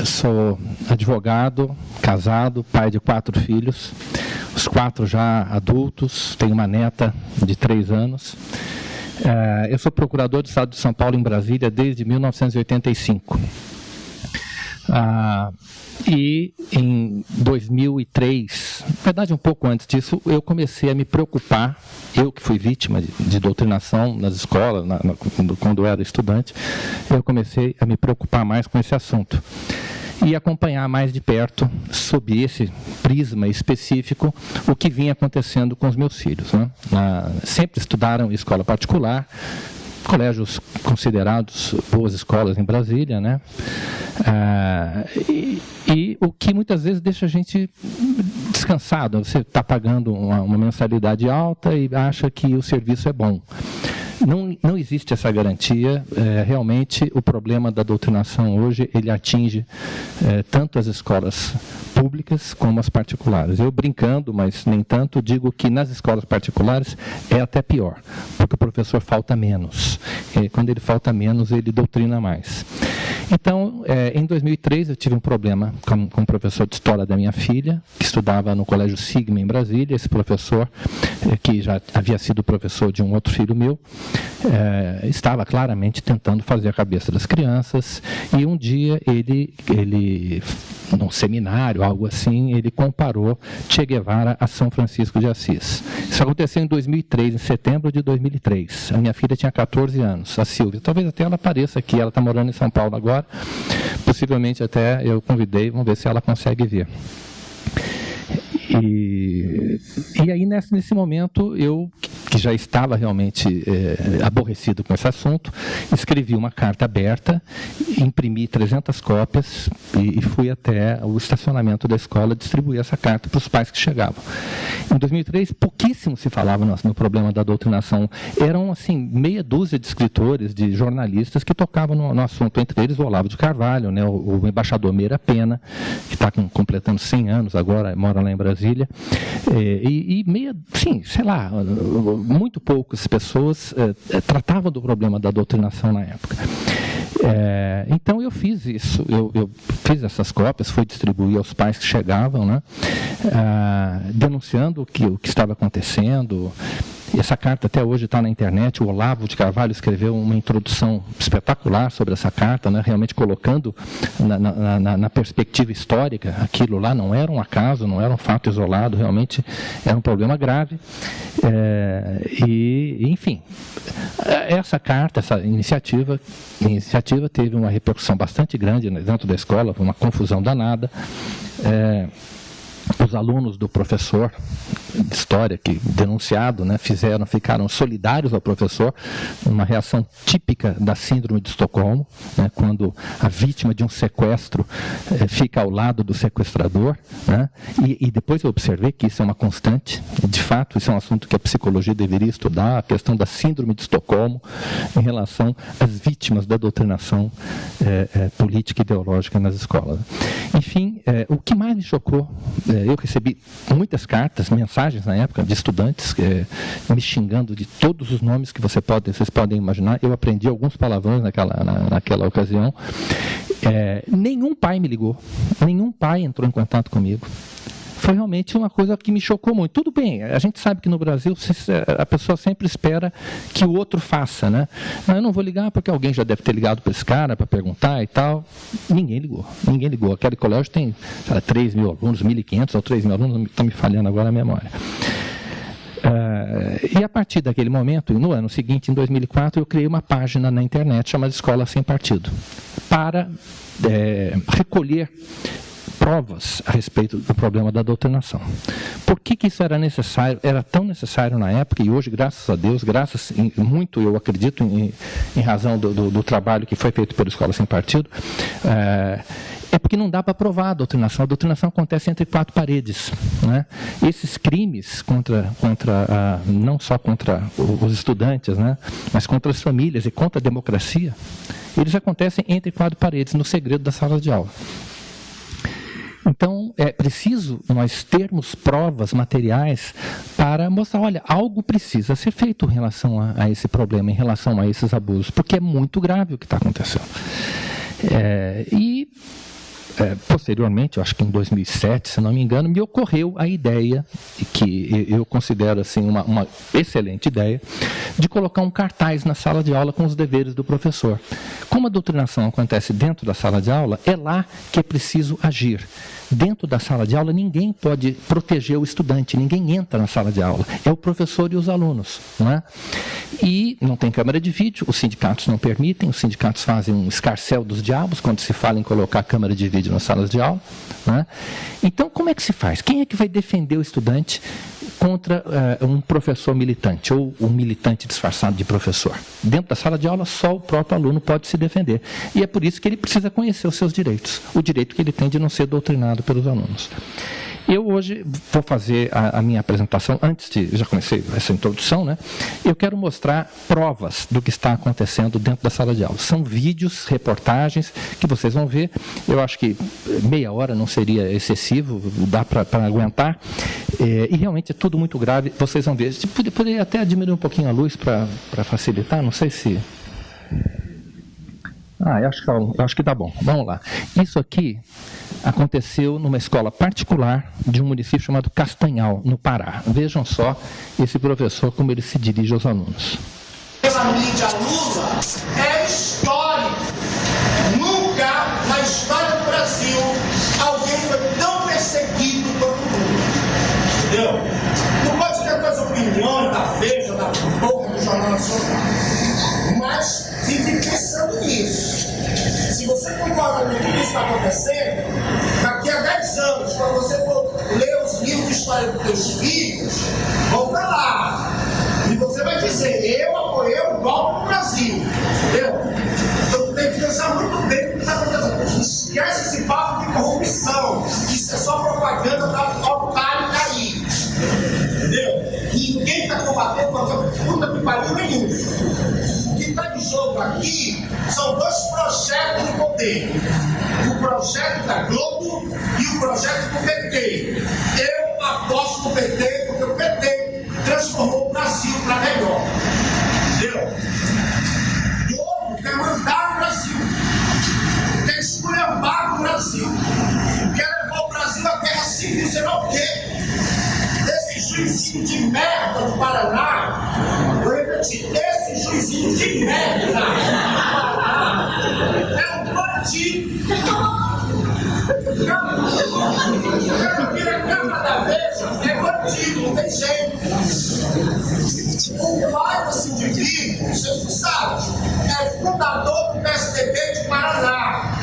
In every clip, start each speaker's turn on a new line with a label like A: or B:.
A: sou advogado, casado, pai de 4 filhos, os 4 já adultos, tenho uma neta de 3 anos. Eu sou procurador do Estado de São Paulo em Brasília desde 1985. E em 2003, na verdade um pouco antes disso, eu comecei a me preocupar, eu que fui vítima de doutrinação nas escolas, quando eu era estudante, eu comecei a me preocupar mais com esse assunto e acompanhar mais de perto, sob esse prisma específico, o que vinha acontecendo com os meus filhos, né? Sempre estudaram em escola particular, colégios considerados boas escolas em Brasília, né? E o que muitas vezes deixa a gente descansado. Você está pagando uma mensalidade alta e acha que o serviço é bom. Não existe essa garantia. Realmente, o problema da doutrinação hoje, ele atinge tanto as escolas públicas como as particulares. Eu, brincando, mas nem tanto, digo que nas escolas particulares é até pior, porque o professor falta menos. Quando ele falta menos, ele doutrina mais. Então, em 2003, eu tive um problema com um professor de história da minha filha, que estudava no Colégio Sigma, em Brasília. Esse professor, que já havia sido professor de um outro filho meu, estava claramente tentando fazer a cabeça das crianças, e um dia ele num seminário, algo assim, ele comparou Che Guevara a São Francisco de Assis. Isso aconteceu em 2003, em setembro de 2003. A minha filha tinha 14 anos, a Silvia. Talvez até ela apareça aqui, ela está morando em São Paulo agora. Possivelmente até eu convidei, vamos ver se ela consegue vir. E aí, nesse momento, eu, que já estava realmente aborrecido com esse assunto, escrevi uma carta aberta, imprimi 300 cópias e fui até o estacionamento da escola distribuir essa carta para os pais que chegavam. Em 2003, pouquíssimo se falava no problema da doutrinação. Eram, assim, meia dúzia de escritores, de jornalistas que tocavam no assunto, entre eles o Olavo de Carvalho, né, o embaixador Meira Pena, que está completando 100 anos agora, mora lá em Brasília. Sim, sei lá, muito poucas pessoas tratavam do problema da doutrinação na época. Então eu fiz isso, eu fiz essas cópias, fui distribuir aos pais que chegavam, né, denunciando o que estava acontecendo. Essa carta até hoje está na internet. O Olavo de Carvalho escreveu uma introdução espetacular sobre essa carta, né, realmente colocando na perspectiva histórica. Aquilo lá não era um acaso, não era um fato isolado, realmente era um problema grave. Enfim, essa carta, essa iniciativa teve uma repercussão bastante grande dentro da escola, foi uma confusão danada. Os alunos do professor de história, que denunciado, né, ficaram solidários ao professor, uma reação típica da síndrome de Estocolmo, né, quando a vítima de um sequestro fica ao lado do sequestrador, né, e depois eu observei que isso é uma constante. De fato, isso é um assunto que a psicologia deveria estudar, a questão da síndrome de Estocolmo em relação às vítimas da doutrinação política e ideológica nas escolas. Enfim, o que mais me chocou, eu recebi muitas cartas, mensagens na época de estudantes me xingando de todos os nomes que vocês podem imaginar. Eu aprendi alguns palavrões naquela ocasião. Nenhum pai me ligou, nenhum pai entrou em contato comigo. Foi realmente uma coisa que me chocou muito. Tudo bem, a gente sabe que no Brasil a pessoa sempre espera que o outro faça, né? Não, eu não vou ligar porque alguém já deve ter ligado para esse cara para perguntar e tal. Ninguém ligou. Aquele colégio tem 3 mil alunos, 1.500 ou 3 mil alunos, está me falhando agora a memória. E a partir daquele momento, no ano seguinte, em 2004, eu criei uma página na internet chamada Escola Sem Partido, para recolher provas a respeito do problema da doutrinação. Por que isso era necessário? Era tão necessário na época, e hoje, graças a Deus, muito, eu acredito, em razão do trabalho que foi feito pela Escola Sem Partido, porque não dá para provar a doutrinação. A doutrinação acontece entre 4 paredes, né? Esses crimes não só contra os estudantes, né, mas contra as famílias e contra a democracia, eles acontecem entre 4 paredes, no segredo da sala de aula. Então, é preciso nós termos provas materiais para mostrar, olha, algo precisa ser feito em relação a esse problema, em relação a esses abusos, porque é muito grave o que está acontecendo. posteriormente, eu acho que em 2007, se não me engano, me ocorreu a ideia, que eu considero assim, uma excelente ideia, de colocar um cartaz na sala de aula com os deveres do professor. Como a doutrinação acontece dentro da sala de aula, é lá que é preciso agir. Dentro da sala de aula, ninguém pode proteger o estudante, ninguém entra na sala de aula. É o professor e os alunos, não é? E não tem câmera de vídeo, os sindicatos não permitem, os sindicatos fazem um escarcéu dos diabos quando se fala em colocar câmera de vídeo nas salas de aula, não é? Então, como é que se faz? Quem é que vai defender o estudante contra um professor militante, ou um militante disfarçado de professor? Dentro da sala de aula, só o próprio aluno pode se defender. E é por isso que ele precisa conhecer os seus direitos, o direito que ele tem de não ser doutrinado pelos alunos. Eu hoje vou fazer a minha apresentação, antes de, já comecei essa introdução, né? Eu quero mostrar provas do que está acontecendo dentro da sala de aula. São vídeos, reportagens, que vocês vão ver. Eu acho que meia hora não seria excessivo, dá para aguentar. E realmente é tudo muito grave, vocês vão ver. Poderia até diminuir um pouquinho a luz para facilitar, não sei se... eu acho que tá bom. Vamos lá. Isso aqui aconteceu numa escola particular de um município chamado Castanhal, no Pará. Vejam só esse professor, como ele se dirige aos alunos.
B: Pela mídia Lula é histórico. Nunca na história do Brasil alguém foi tão perseguido quanto Lula. Entendeu? Não pode ter as opiniões da Veja, da Folha, do Jornal Nacional. Mas fique pensando nisso. Se você concorda com tudo que está acontecendo, daqui a 10 anos, quando você for ler os livros de história dos teus filhos, vão para lá. E você vai dizer, eu apoiei o golpe no Brasil. Entendeu? Então tu tem que pensar muito bem no que está acontecendo. Esquece esse papo de corrupção. Isso é só propaganda para o otário cair. Entendeu? E ninguém está combatendo com puta que pariu nenhum. O que está em jogo aqui são dois projetos de poder. O projeto da Globo e o projeto do PT. Eu aposto no PT porque o PT transformou o Brasil para melhor. Entendeu? O Globo quer mandar o Brasil. Quer esculhambar o Brasil. Quer levar o Brasil à guerra civil, sei lá o quê. Esse juizinho de merda do Paraná, vou repetir, esse juizinho de merda do Paraná é um bandido. O cara vira cama da Veja, é bandido, não tem jeito. O pai desse indivíduo, você sabe, é fundador do PSDB de Paraná.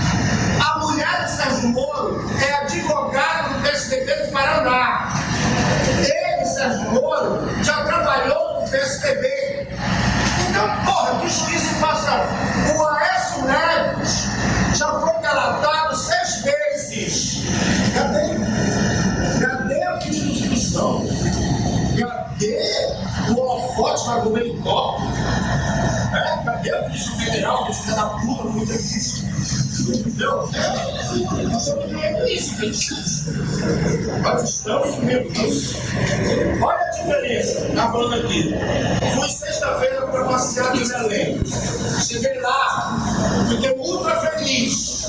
B: A mulher de Sérgio Moro é advogada do PSDB de Paraná. Ele, Sérgio Moro, já trabalhou no PSDB. Então, porra, que juiz se passa? O Aécio Neves já foi delatado 6 vezes. Cadê a Constituição? Cadê o holofote na do helicóptero? Cadê a Polícia Federal, que fica na puta do muito existe? Entendeu? Nós estamos vendo isso, gente. Nós estamos vendo isso. Olha a diferença, tá falando aqui. Fui sexta-feira para passear em Belém. Cheguei lá, fiquei ultra feliz,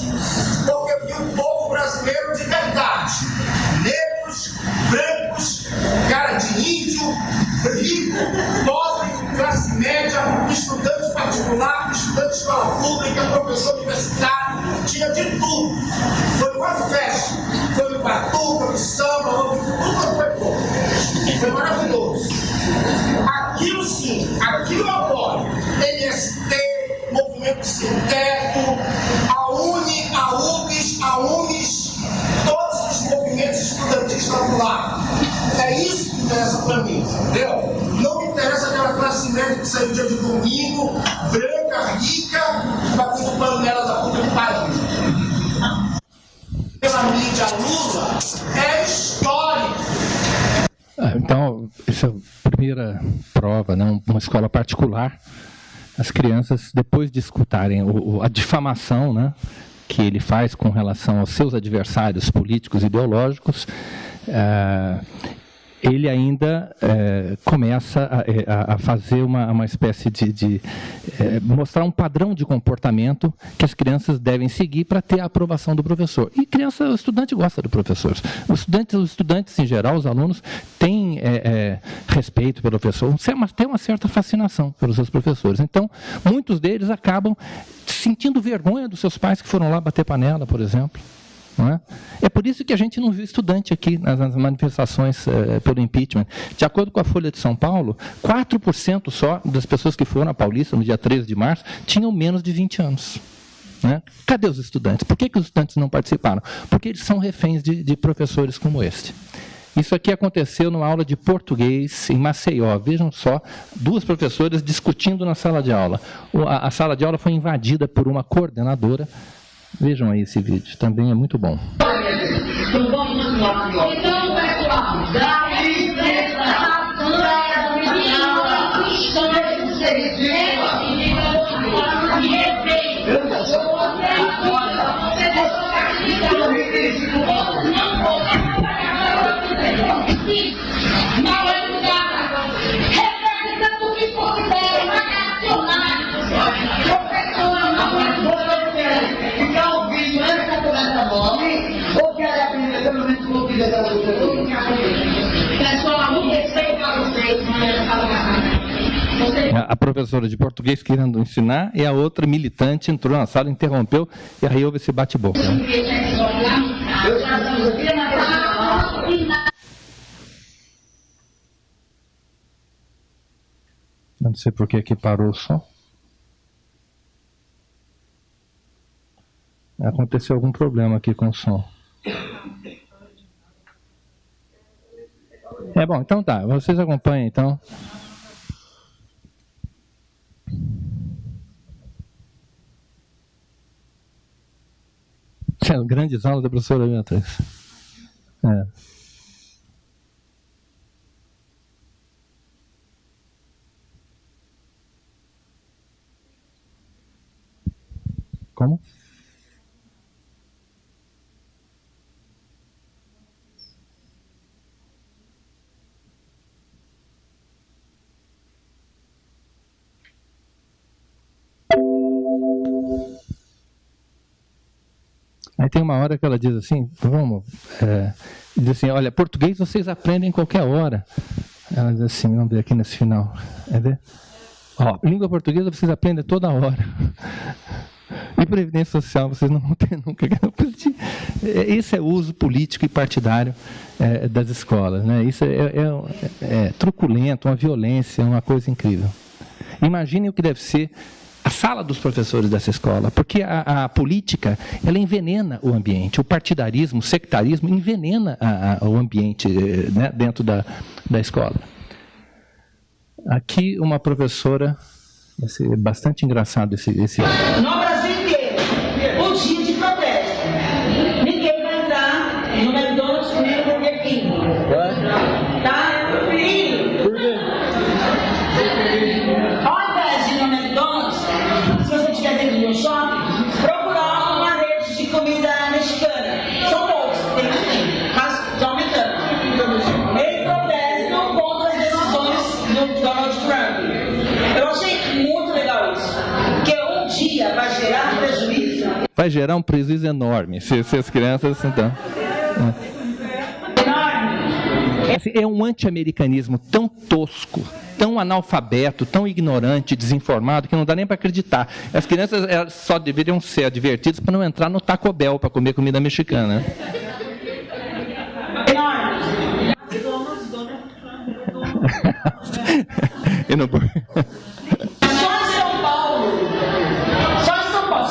B: porque vi um povo brasileiro de verdade. Negros, brancos, cara de índio, rico, pobre, classe média, estudante particular, estudante de escola pública, professor universitário, tinha de tudo. Foi uma festa, foi no batuque, foi no samba, tudo foi bom. Foi maravilhoso. Aquilo sim, aquilo eu apoio. MST, Movimento Sem Teto, a UNE, a UBS, a UNES, todos os movimentos estudantis do lado. É isso que interessa para mim, entendeu? Não me interessa aquela classe média que saiu dia de domingo, branca, rica, batendo panela da puta que pariu. Pela mídia Lula é histórico.
A: Então, essa é a primeira prova, né? Uma escola particular. As crianças, depois de escutarem a difamação, né, que ele faz com relação aos seus adversários políticos e ideológicos, ele ainda começa a fazer uma espécie de mostrar um padrão de comportamento que as crianças devem seguir para ter a aprovação do professor. E o estudante gosta do professor. Os estudantes, em geral, os alunos, têm respeito pelo professor, têm uma certa fascinação pelos seus professores. Então, muitos deles acabam sentindo vergonha dos seus pais que foram lá bater panela, por exemplo. Não é? É por isso que a gente não viu estudante aqui nas manifestações pelo impeachment. De acordo com a Folha de São Paulo, 4% só das pessoas que foram à Paulista no dia 13 de março tinham menos de 20 anos. Né? Cadê os estudantes? Por que os estudantes não participaram? Porque eles são reféns de professores como este. Isso aqui aconteceu numa aula de português em Maceió. Vejam só, 2 professoras discutindo na sala de aula. A sala de aula foi invadida por uma coordenadora. Vejam aí esse vídeo, também é muito bom.
C: Então, pessoal, dá licença
A: a professora de português querendo ensinar e a outra militante entrou na sala, interrompeu e aí houve esse bate-boca. Não sei por que aqui parou o som. Aconteceu algum problema aqui com o som. Bom, então tá, vocês acompanhem então. Grandes aulas da professora Beatriz. Como? Aí tem uma hora que ela diz assim, diz assim, olha, português vocês aprendem em qualquer hora. Ela diz assim, vamos ver aqui nesse final. Língua portuguesa vocês aprendem toda hora. E previdência social vocês não vão ter nunca. Esse é o uso político e partidário das escolas. Né? Isso é truculento, uma violência, uma coisa incrível. Imaginem o que deve ser a sala dos professores dessa escola, porque a política, ela envenena o ambiente, o partidarismo, o sectarismo envenena o ambiente dentro da escola. Aqui uma professora, vai ser bastante engraçado esse
D: No Brasil inteiro, um dia de protesto. Ninguém vai entrar no McDonald's comigo porque é fim. Tá? Fim. Por quê? Ao invés de ir no McDonald's, se você estiver dentro do shopping, procurar uma rede de comida mexicana. São poucos, tem aqui, mas está aumentando. Eles protestam contra as decisões do Donald Trump. Eu achei muito legal isso, porque um dia vai gerar prejuízo.
A: Vai gerar um prejuízo enorme se as crianças então. É um anti-americanismo tão tosco, tão analfabeto, tão ignorante, desinformado, que não dá nem para acreditar. As crianças só deveriam ser advertidas para não entrar no Taco Bell para comer comida mexicana. E no...
D: Só em São Paulo. Se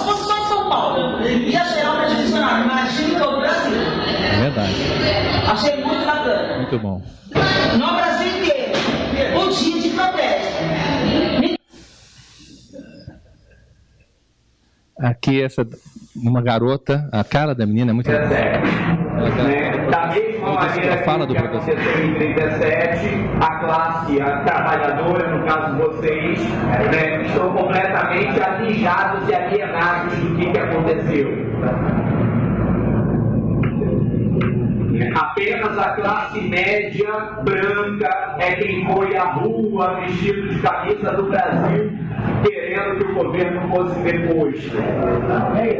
D: fosse só em São Paulo, ia gerar um prejuízo enorme. Imagina todo o Brasil.
A: É verdade.
D: Achei muito bacana.
A: Muito bom.
D: No Brasil inteiro, um dia de protesto.
E: Aqui uma garota, a cara da menina é muito legal.
F: Da mesma maneira que aconteceu em 37, a classe a trabalhadora, no caso vocês, estão completamente alijados e alienados do que aconteceu. Apenas a classe média branca é quem foi à rua vestido de camisa do Brasil, querendo que o governo fosse deposto.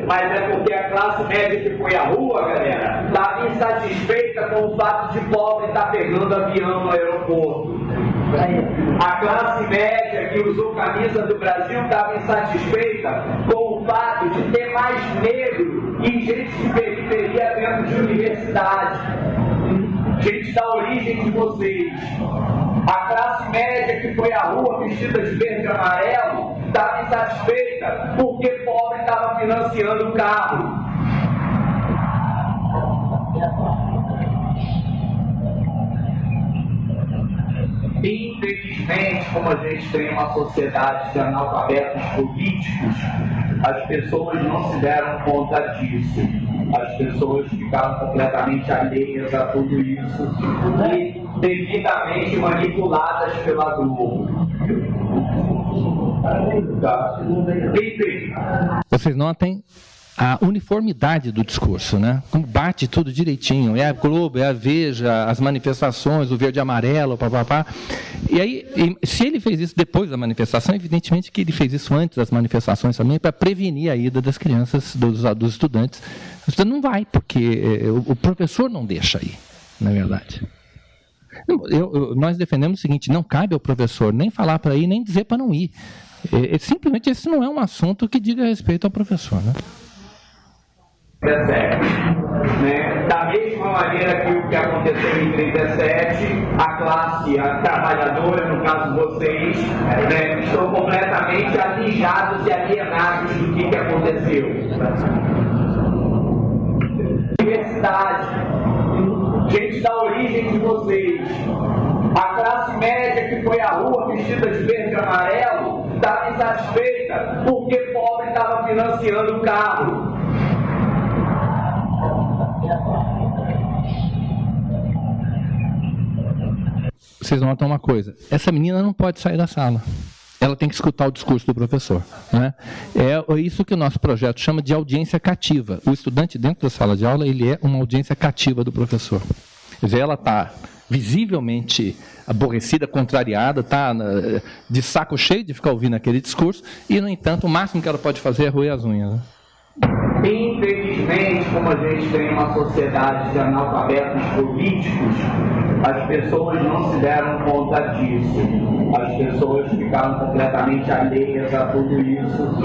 F: Mas é porque a classe média que foi à rua, galera, estava insatisfeita com o fato de pobre estar pegando avião no aeroporto. A classe média que usou camisa do Brasil estava insatisfeita com o fato de ter mais negro e gente de periferia dentro de universidade. Gente da origem de vocês. A classe média que foi à rua vestida de verde e amarelo estava insatisfeita porque pobre estava financiando o carro. Infelizmente, como a gente tem uma sociedade de analfabetos políticos, as pessoas não se deram conta disso. As pessoas ficaram completamente alheias a tudo isso e devidamente manipuladas pela Globo.
A: Vocês notem a uniformidade do discurso, né? Como bate tudo direitinho. É a Globo, é a Veja, as manifestações, o verde e amarelo, papapá. E aí, se ele fez isso depois da manifestação, evidentemente que ele fez isso antes das manifestações também, para prevenir a ida das crianças, dos estudantes. O estudante não vai, porque o professor não deixa ir, na verdade. Nós defendemos o seguinte: não cabe ao professor nem falar para ir, nem dizer para não ir. Simplesmente esse não é um assunto que diga respeito ao professor, né?
F: Da mesma maneira que o que aconteceu em 37, a classe trabalhadora, no caso vocês, estão completamente alijados e alienados do que aconteceu. Universidade, gente da origem de vocês, a classe média que foi à rua vestida de verde e amarelo estava insatisfeita porque pobre estava financiando o carro.
A: Vocês notam uma coisa: essa menina não pode sair da sala. Ela tem que escutar o discurso do professor, né? É isso que o nosso projeto chama de audiência cativa. O estudante dentro da sala de aula, ele é uma audiência cativa do professor. Quer dizer, ela está visivelmente aborrecida, contrariada, está de saco cheio de ficar ouvindo aquele discurso, e, no entanto, o máximo que ela pode fazer é roer as unhas, né?
F: Infelizmente, como a gente tem uma sociedade de analfabetos políticos, as pessoas não se deram conta disso. As pessoas ficaram completamente alheias a tudo isso.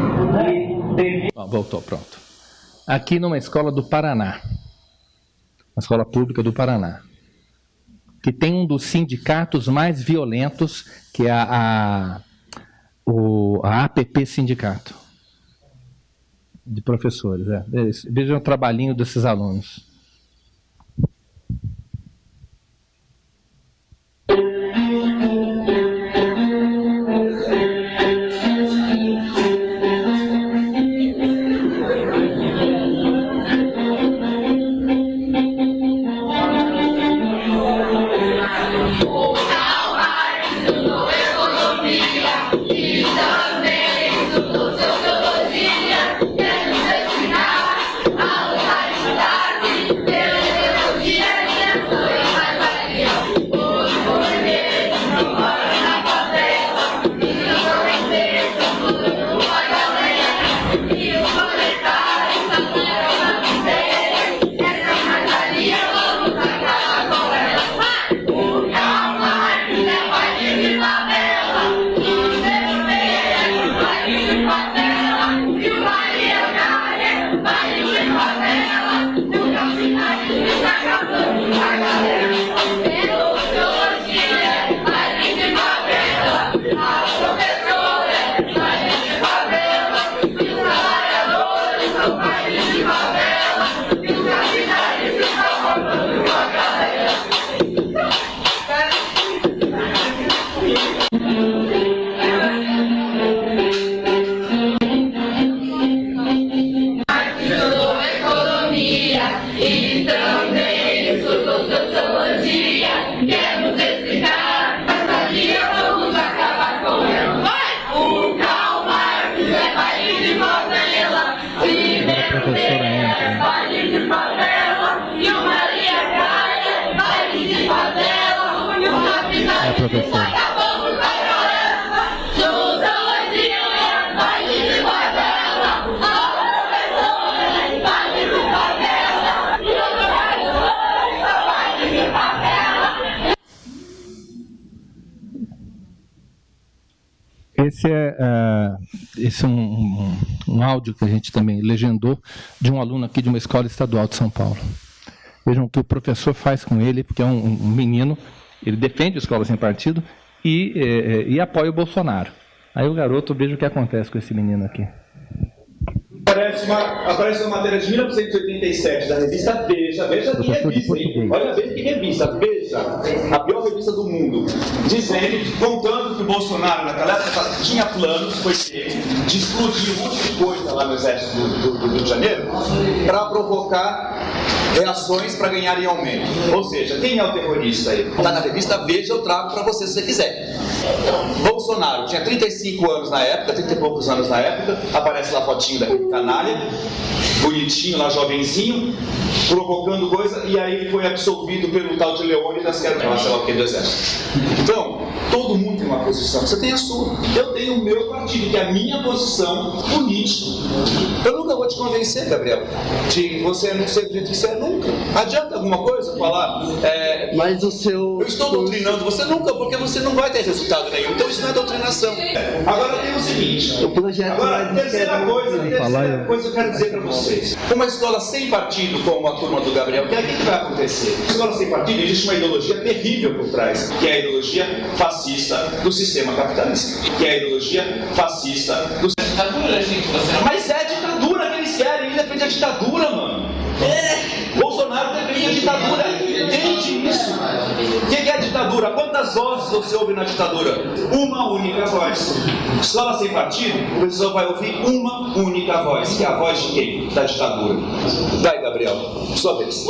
A: Voltou, pronto. Aqui numa escola do Paraná, uma escola pública do Paraná, que tem um dos sindicatos mais violentos, que é a APP Sindicato de Professores. Vejam o trabalhinho desses alunos.
C: Professora entra.
A: É, professor. Esse é um áudio que a gente também legendou de um aluno aqui de uma escola estadual de São Paulo. Vejam o que o professor faz com ele, porque é um menino, ele defende a escola sem partido e apoia o Bolsonaro. Aí o garoto, veja o que acontece com esse menino aqui.
G: Aparece uma matéria de 1987 da revista Veja. Veja que revista, hein? Olha bem que revista. Veja, a pior revista do mundo. Dizendo, contando que o Bolsonaro naquela época tinha planos, foi de explodir um monte de coisa lá no exército do Rio de Janeiro para provocar reações para ganharem aumento. Ou seja, quem é o terrorista aí? Está na revista Veja, eu trago para você se você quiser. Bolsonaro tinha 35 anos na época, 30 e poucos anos na época, aparece lá a fotinho daquele canalha, bonitinho lá, jovenzinho, provocando coisa, e aí ele foi absolvido pelo tal de Leônidas, que era sei lá o que do exército. Então, todo mundo tem uma posição, você tem a sua. Eu tenho o meu partido, que é a minha posição política. Eu nunca vou te convencer, Gabriel, de você não ser do jeito que você é, nunca. Adianta alguma coisa falar?
H: Mas o seu...
G: Eu estou doutrinando você nunca, porque você não vai ter resultado nenhum. Então isso não é doutrinação. Agora tem o seguinte, agora terceira coisa que eu quero dizer para vocês. Uma escola sem partido, como a turma do Gabriel, o que vai acontecer? Uma escola sem partido, existe uma ideologia terrível por trás, que é a ideologia fascista do sistema capitalista. Que é a ideologia fascista do ditadura, gente. Mas é a ditadura que eles querem, eles defendem a ditadura, mano. Bolsonaro defende a ditadura, entende isso? O que é a ditadura? Quantas vozes você ouve na ditadura? Uma única voz. Escola sem partido, o professor vai ouvir uma única voz, que é a voz de quem? Da ditadura. Vai, Gabriel, sua vez.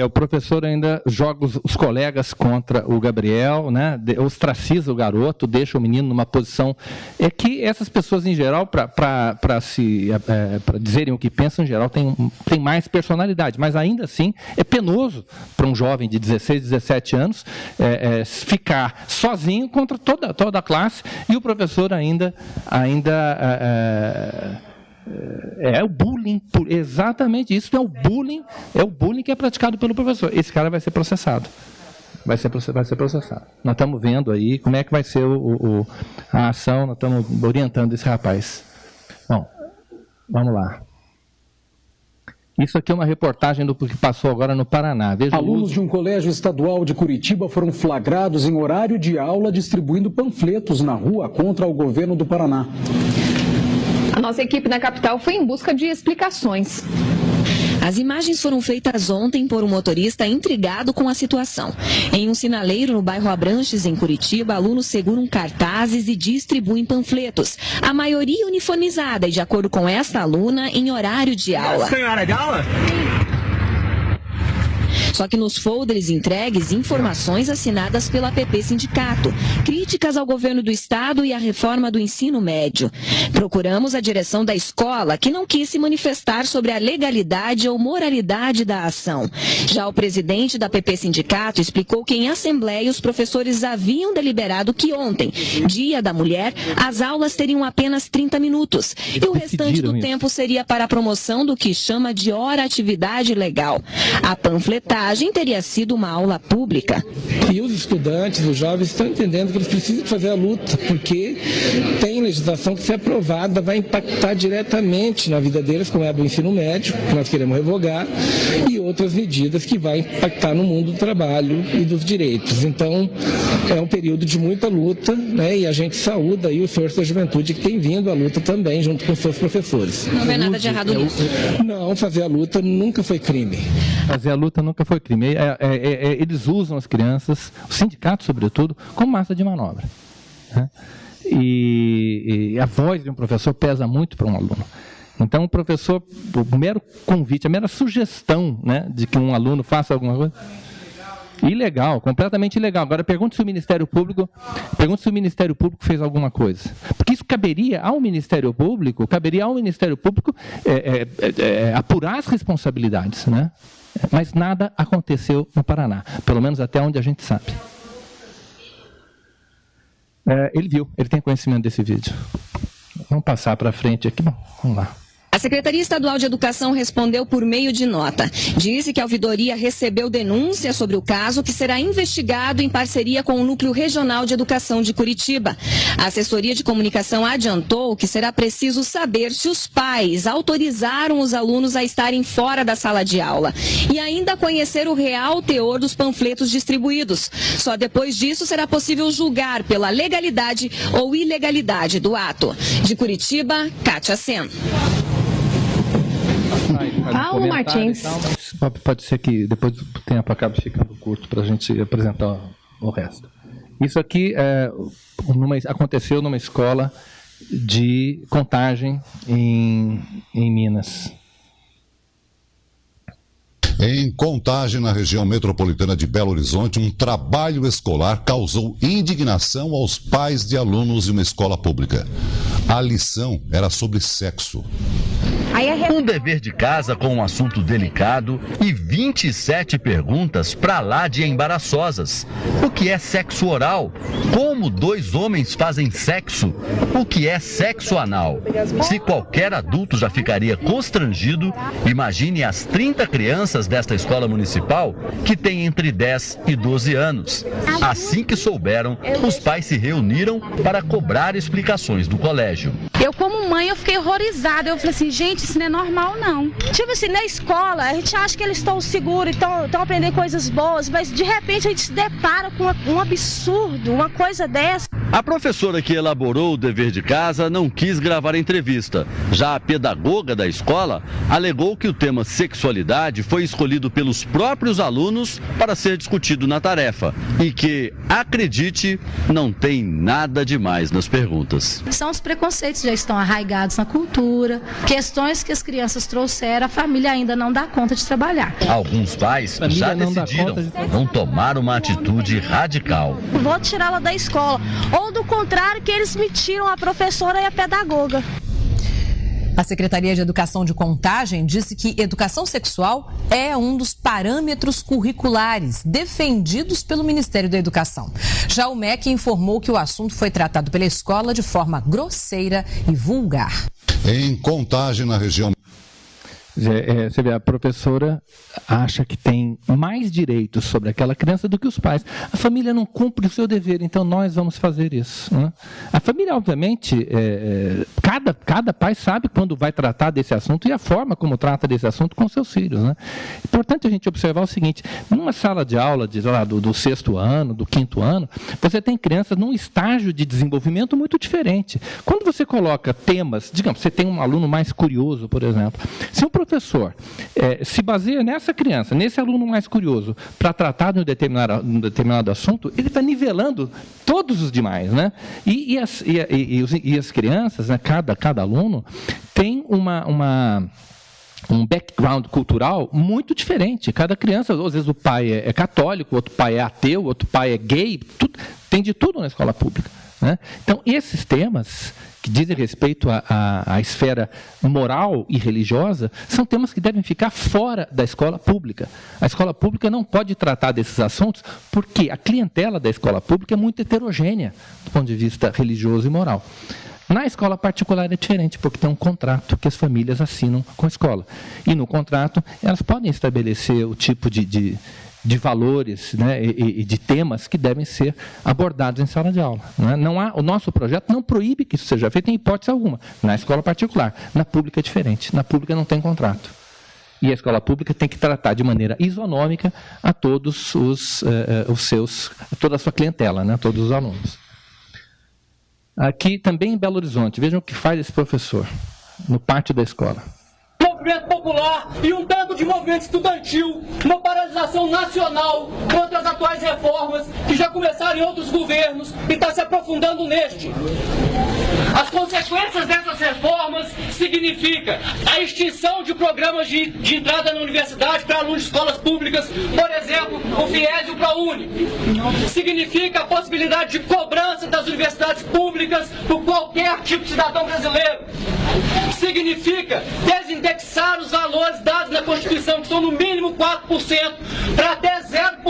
A: O professor ainda joga os colegas contra o Gabriel, né? Ostraciza o garoto, deixa o menino numa posição... É que essas pessoas, em geral, para dizerem o que pensam, em geral, tem mais personalidade. Mas, ainda assim, é penoso para um jovem de 16, 17 anos ficar sozinho contra toda a classe e o professor ainda é o bullying, exatamente isso, é o bullying que é praticado pelo professor. Esse cara vai ser processado. Vai ser processado. Nós estamos vendo aí como é que vai ser a ação, nós estamos orientando esse rapaz. Bom, vamos lá. Isso aqui é uma reportagem do que passou agora no Paraná. Veja,
I: alunos de um colégio estadual de Curitiba foram flagrados em horário de aula distribuindo panfletos na rua contra o governo do Paraná.
J: A nossa equipe na capital foi em busca de explicações.
K: As imagens foram feitas ontem por um motorista intrigado com a situação. Em um sinaleiro no bairro Abranches, em Curitiba, alunos seguram cartazes e distribuem panfletos. A maioria uniformizada e, de acordo com esta aluna, em horário de aula.
L: Tem hora de aula?
K: Só que nos folders entregues, informações assinadas pela PP Sindicato, críticas ao governo do estado e à reforma do ensino médio. Procuramos a direção da escola, que não quis se manifestar sobre a legalidade ou moralidade da ação. Já o presidente da PP Sindicato explicou que em assembleia os professores haviam deliberado que ontem, Dia da Mulher, as aulas teriam apenas 30 minutos e o restante do tempo seria para a promoção do que chama de hora atividade legal. A panfletagem teria sido uma aula pública.
M: E os estudantes, os jovens, estão entendendo que eles precisam fazer a luta, porque tem legislação que, se aprovada, vai impactar diretamente na vida deles, como é a do ensino médio, que nós queremos revogar, e outras medidas que vai impactar no mundo do trabalho e dos direitos. Então, é um período de muita luta, né, e a gente saúda aí o esforço da juventude que tem vindo à luta também, junto com os seus professores.
K: Não vê nada de errado nisso?
M: Não, fazer a luta nunca foi crime.
A: Fazer a luta nunca foi crime. Eles usam as crianças, o sindicato sobretudo, como massa de manobra. Né? E a voz de um professor pesa muito para um aluno. Então, o professor, o mero convite, a mera sugestão, né, de que um aluno faça alguma coisa, ilegal, completamente ilegal. Agora, pergunte se o Ministério Público fez alguma coisa. Porque isso caberia ao Ministério Público, apurar as responsabilidades, né? Mas nada aconteceu no Paraná, pelo menos até onde a gente sabe. Ele viu, ele tem conhecimento desse vídeo. Vamos passar para frente aqui, vamos lá.
K: A Secretaria Estadual de Educação respondeu por meio de nota. Disse que a ouvidoria recebeu denúncia sobre o caso, que será investigado em parceria com o Núcleo Regional de Educação de Curitiba. A assessoria de comunicação adiantou que será preciso saber se os pais autorizaram os alunos a estarem fora da sala de aula e ainda conhecer o real teor dos panfletos distribuídos. Só depois disso será possível julgar pela legalidade ou ilegalidade do ato. De Curitiba, Kátia Sen.
J: Paulo Martins.
A: Pode ser que depois do tempo acabe ficando curto para a gente apresentar o resto. Isso aqui aconteceu numa escola de Contagem em Minas.
L: Em Contagem, na região metropolitana de Belo Horizonte, um trabalho escolar causou indignação aos pais de alunos de uma escola pública. A lição era sobre sexo.
N: Um dever de casa com um assunto delicado e 27 perguntas pra lá de embaraçosas. O que é sexo oral? Como 2 homens fazem sexo? O que é sexo anal? Se qualquer adulto já ficaria constrangido, imagine as 30 crianças desta escola municipal que têm entre 10 e 12 anos. Assim que souberam, os pais se reuniram para cobrar explicações do colégio.
O: Eu, como mãe, eu fiquei horrorizada. Eu falei assim, gente, isso não é normal, não. Tipo assim, na escola, a gente acha que eles estão seguros, estão aprendendo coisas boas, mas de repente a gente se depara com um absurdo, uma coisa dessa.
N: A professora que elaborou o dever de casa não quis gravar a entrevista. Já a pedagoga da escola alegou que o tema sexualidade foi escolhido pelos próprios alunos para ser discutido na tarefa e que, acredite, não tem nada demais nas perguntas.
O: São os preconceitos, já estão arraigados na cultura, questões que as crianças trouxeram, a família ainda não dá conta de trabalhar.
N: Alguns pais já decidiram, vão tomar uma atitude radical.
O: Vou tirá-la da escola, ou do contrário, que eles me tiram a professora e a pedagoga.
P: A Secretaria de Educação de Contagem disse que educação sexual é um dos parâmetros curriculares defendidos pelo Ministério da Educação. Já o MEC informou que o assunto foi tratado pela escola de forma grosseira e vulgar.
L: Em Contagem, na região...
A: Você vê, a professora acha que tem mais direitos sobre aquela criança do que os pais. A família não cumpre o seu dever, então nós vamos fazer isso, né? A família, obviamente, cada pai sabe quando vai tratar desse assunto e a forma como trata desse assunto com seus filhos, né? É importante a gente observar o seguinte, numa sala de aula do 6º ano, do 5º ano, você tem crianças num estágio de desenvolvimento muito diferente. Quando você coloca temas, digamos, você tem um aluno mais curioso, por exemplo, se o professor se baseia nessa criança, nesse aluno mais curioso, para tratar de um determinado assunto, ele está nivelando todos os demais, né? E as crianças, né, cada aluno, tem um background cultural muito diferente. Cada criança, às vezes o pai é católico, outro pai é ateu, outro pai é gay, tem de tudo na escola pública, né? Então, esses temas que dizem respeito à esfera moral e religiosa, são temas que devem ficar fora da escola pública. A escola pública não pode tratar desses assuntos porque a clientela da escola pública é muito heterogênea do ponto de vista religioso e moral. Na escola particular é diferente, porque tem um contrato que as famílias assinam com a escola. E no contrato, elas podem estabelecer o tipo de valores, né, e de temas que devem ser abordados em sala de aula, né? O nosso projeto não proíbe que isso seja feito em hipótese alguma, na escola particular. Na pública é diferente, na pública não tem contrato. E a escola pública tem que tratar de maneira isonômica a todos toda a sua clientela, né, todos os alunos. Aqui também em Belo Horizonte, vejam o que faz esse professor no pátio da escola.
Q: Movimento popular e um tanto de movimento estudantil, uma paralisação nacional contra as atuais reformas que já começaram em outros governos e está se aprofundando neste. As consequências dessas reformas significa a extinção de programas de entrada na universidade para alunos de escolas públicas, por exemplo, o FIES e o ProUni. Significa a possibilidade de cobrança das universidades públicas por qualquer tipo de cidadão brasileiro. Significa desindexar os valores dados na Constituição, que são no mínimo 4%, para até 0%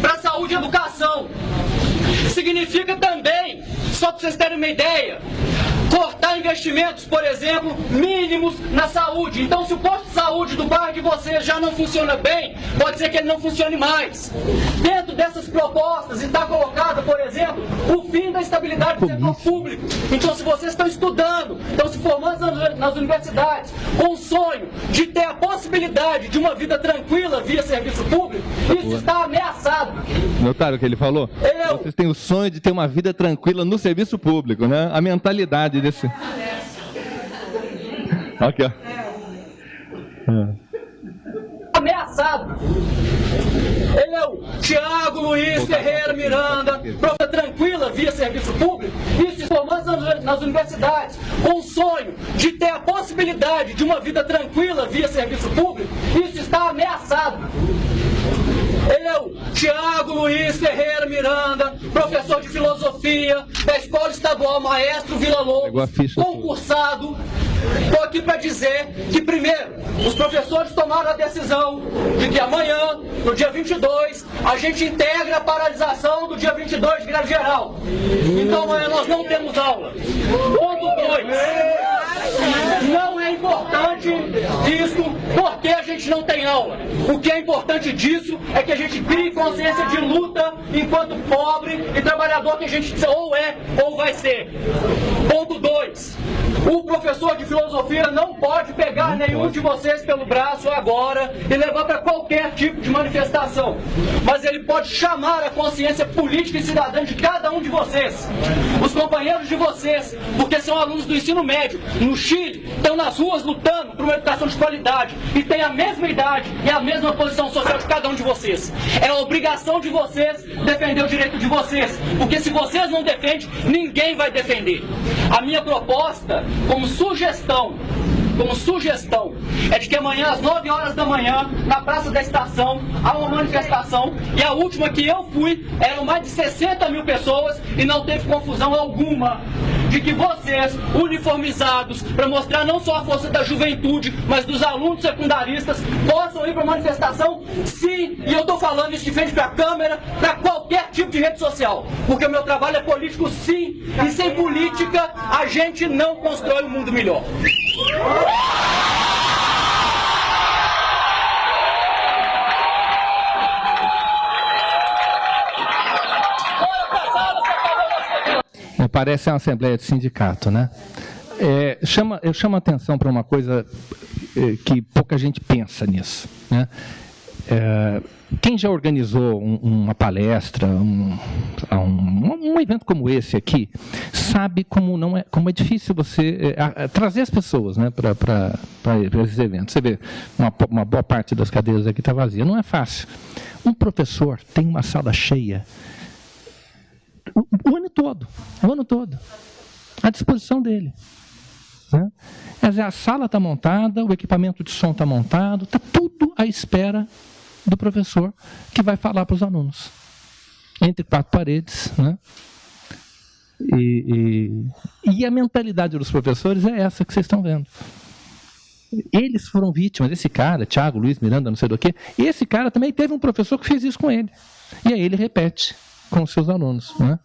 Q: para saúde e educação. Significa também, só para vocês terem uma ideia, cortar investimentos, por exemplo, mínimos na saúde. Então, se o posto de saúde do bairro de vocês já não funciona bem, pode ser que ele não funcione mais. Dentro dessas propostas está colocado, por exemplo, o fim da estabilidade do setor público. Então, se vocês estão estudando, estão se formando nas universidades, com o sonho de ter a possibilidade de uma vida tranquila via serviço público, isso está ameaçado.
A: Notaram o que ele falou? Vocês têm o sonho de ter uma vida tranquila no serviço público, né? A mentalidade desse... Aqui, ó.
Q: Ameaçado. Ele é o Tiago Luiz Ferreira Miranda, prova tranquila via serviço público, isso formando nas universidades, com o sonho de ter a possibilidade de uma vida tranquila via serviço público, isso está ameaçado. Ele é o Tiago Luiz Ferreira Miranda, professor de filosofia da Escola Estadual Maestro Vila Lobos, concursado. Estou aqui para dizer que, primeiro, os professores tomaram a decisão de que amanhã, no dia 22, a gente integra a paralisação do dia 22 de greve geral. Então amanhã nós não temos aula. Ponto 2. Não é importante isso porque a gente não tem aula. O que é importante disso é que a gente crie consciência de luta enquanto pobre e trabalhador que a gente ou é ou vai ser. Ponto 2. O professor de filosofia não pode pegar nenhum de vocês pelo braço agora e levar para qualquer tipo de manifestação. Mas ele pode chamar a consciência política e cidadã de cada um de vocês. Os companheiros de vocês, porque são alunos do ensino médio, no Chile, estão nas ruas lutando por uma educação de qualidade e têm a mesma idade e a mesma posição social de cada um de vocês. É a obrigação de vocês defender o direito de vocês, porque se vocês não defendem, ninguém vai defender. A minha proposta, como sugestão, é de que amanhã, às 9 horas da manhã, na Praça da Estação, há uma manifestação, e a última que eu fui, eram mais de 60 mil pessoas, e não teve confusão alguma, de que vocês, uniformizados, para mostrar não só a força da juventude, mas dos alunos secundaristas, possam ir para a manifestação, sim, e eu estou falando isso de frente para a câmera, para qualquer tipo de rede social, porque o meu trabalho é político, sim, e sem política, a gente não constrói um mundo melhor.
A: Parece uma assembleia de sindicato, né? Eu chamo a atenção para uma coisa que pouca gente pensa nisso, né? Quem já organizou uma palestra, um evento como esse aqui, sabe como é difícil você trazer as pessoas, né, para esses eventos. Você vê, uma boa parte das cadeiras aqui está vazia. Não é fácil. Um professor tem uma sala cheia o ano todo, à disposição dele, né? A sala está montada, o equipamento de som está montado, está tudo à espera do professor que vai falar para os alunos, entre quatro paredes, né? E a mentalidade dos professores é essa que vocês estão vendo. Eles foram vítimas, esse cara, Tiago Luiz Miranda, não sei do que, esse cara também teve um professor que fez isso com ele, e aí ele repete com os seus alunos, né?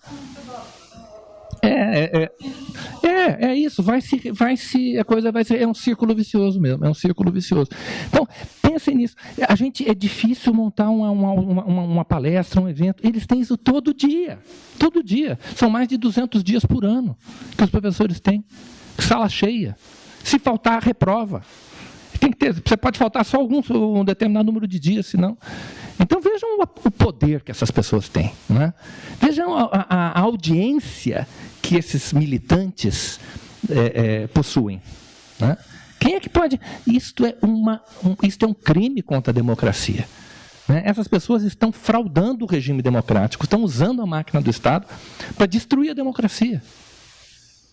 A: É isso, a coisa vai ser, é um círculo vicioso mesmo, é um círculo vicioso. Então, pensem nisso, é difícil montar uma palestra, um evento, eles têm isso todo dia, são mais de 200 dias por ano que os professores têm, sala cheia, se faltar, reprova. Tem que ter, você pode faltar só um determinado número de dias, senão... Então vejam o poder que essas pessoas têm, né? Vejam a audiência que esses militantes possuem, né? Quem é que pode... Isto é um crime contra a democracia, né? Essas pessoas estão fraudando o regime democrático, estão usando a máquina do Estado para destruir a democracia.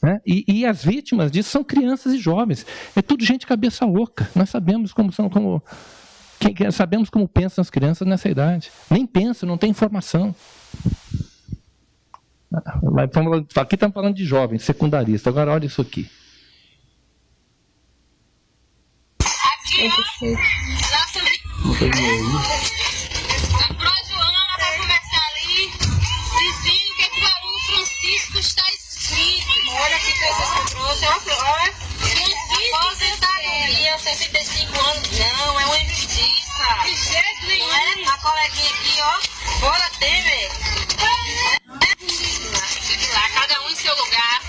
A: Né? E as vítimas disso são crianças e jovens. É tudo gente cabeça oca. Nós sabemos sabemos como pensam as crianças nessa idade. Nem pensam, não tem informação. Aqui estamos falando de jovens, secundaristas. Agora olha isso aqui.
C: Aqui, ó. A Projoana vai conversar ali, dizendo que o aluno Francisco está escrito. Olha que coisa que eu trouxe. Olha. Aposentadoria, 65 anos. Não, é uma injustiça. De jeito nenhum. Não é? A coleguinha aqui, ó. Bora, Temer. Lá, cada um em seu lugar.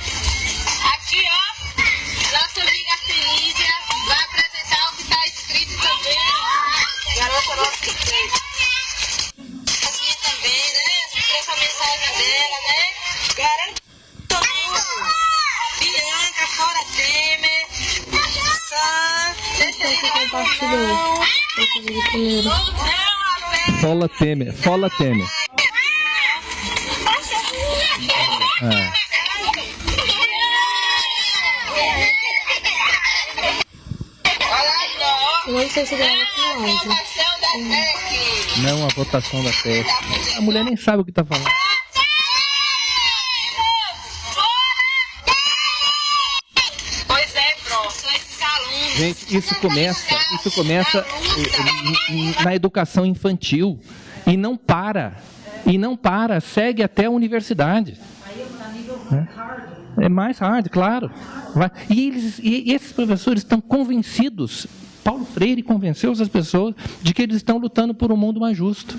C: Aqui, ó. Nossa amiga Artemisia vai apresentar o que está escrito também. Garota nossa escrita. Assim também, né? Essa mensagem dela, né? Garante tudo. Bianca, fora Temer.
A: Fola Temer, Fola Temer.
C: Não sei se ela
A: não, a votação da PEC. A mulher nem sabe o que está falando.
C: Pois é, Pro, são esses alunos.
A: Gente, isso começa na educação infantil e não para. Segue até a universidade. É mais hard, claro. E esses professores estão convencidos. Paulo Freire convenceu as pessoas de que eles estão lutando por um mundo mais justo,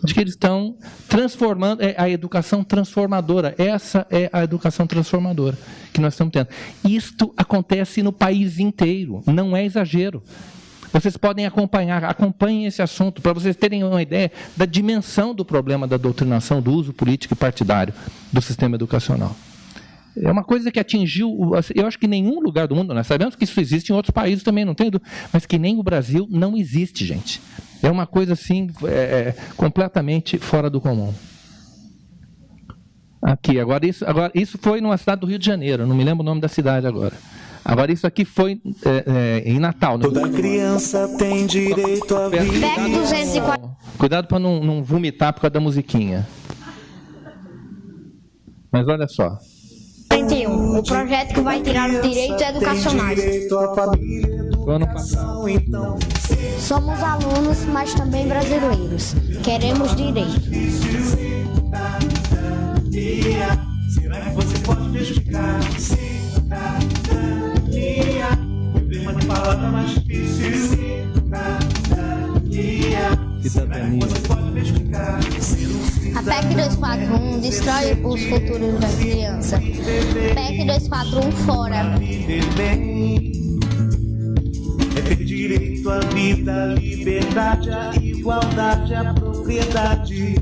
A: de que eles estão transformando a educação transformadora. Essa é a educação transformadora que nós estamos tendo. Isto acontece no país inteiro, não é exagero. Vocês podem acompanhem esse assunto, para vocês terem uma ideia da dimensão do problema da doutrinação, do uso político e partidário do sistema educacional. É uma coisa que atingiu, eu acho que nenhum lugar do mundo, nós sabemos que isso existe em outros países também, não tem, mas que nem o Brasil não existe, gente. É uma coisa assim, completamente fora do comum. Aqui, agora isso foi numa cidade do Rio de Janeiro, não me lembro o nome da cidade agora. Agora isso aqui foi em Natal.
R: Toda criança tem direito a vida.
A: Cuidado para não vomitar por causa da musiquinha. Mas olha só.
S: O projeto que vai tirar os direitos educacionais. Somos alunos, mas também brasileiros. Queremos direitos.
R: Será que você pode me explicar? Uma palavra mais difícil.
S: A PEC 241 destrói os futuros das crianças. PEC 241 fora.
R: É ter direito à vida, à liberdade, à igualdade, à propriedade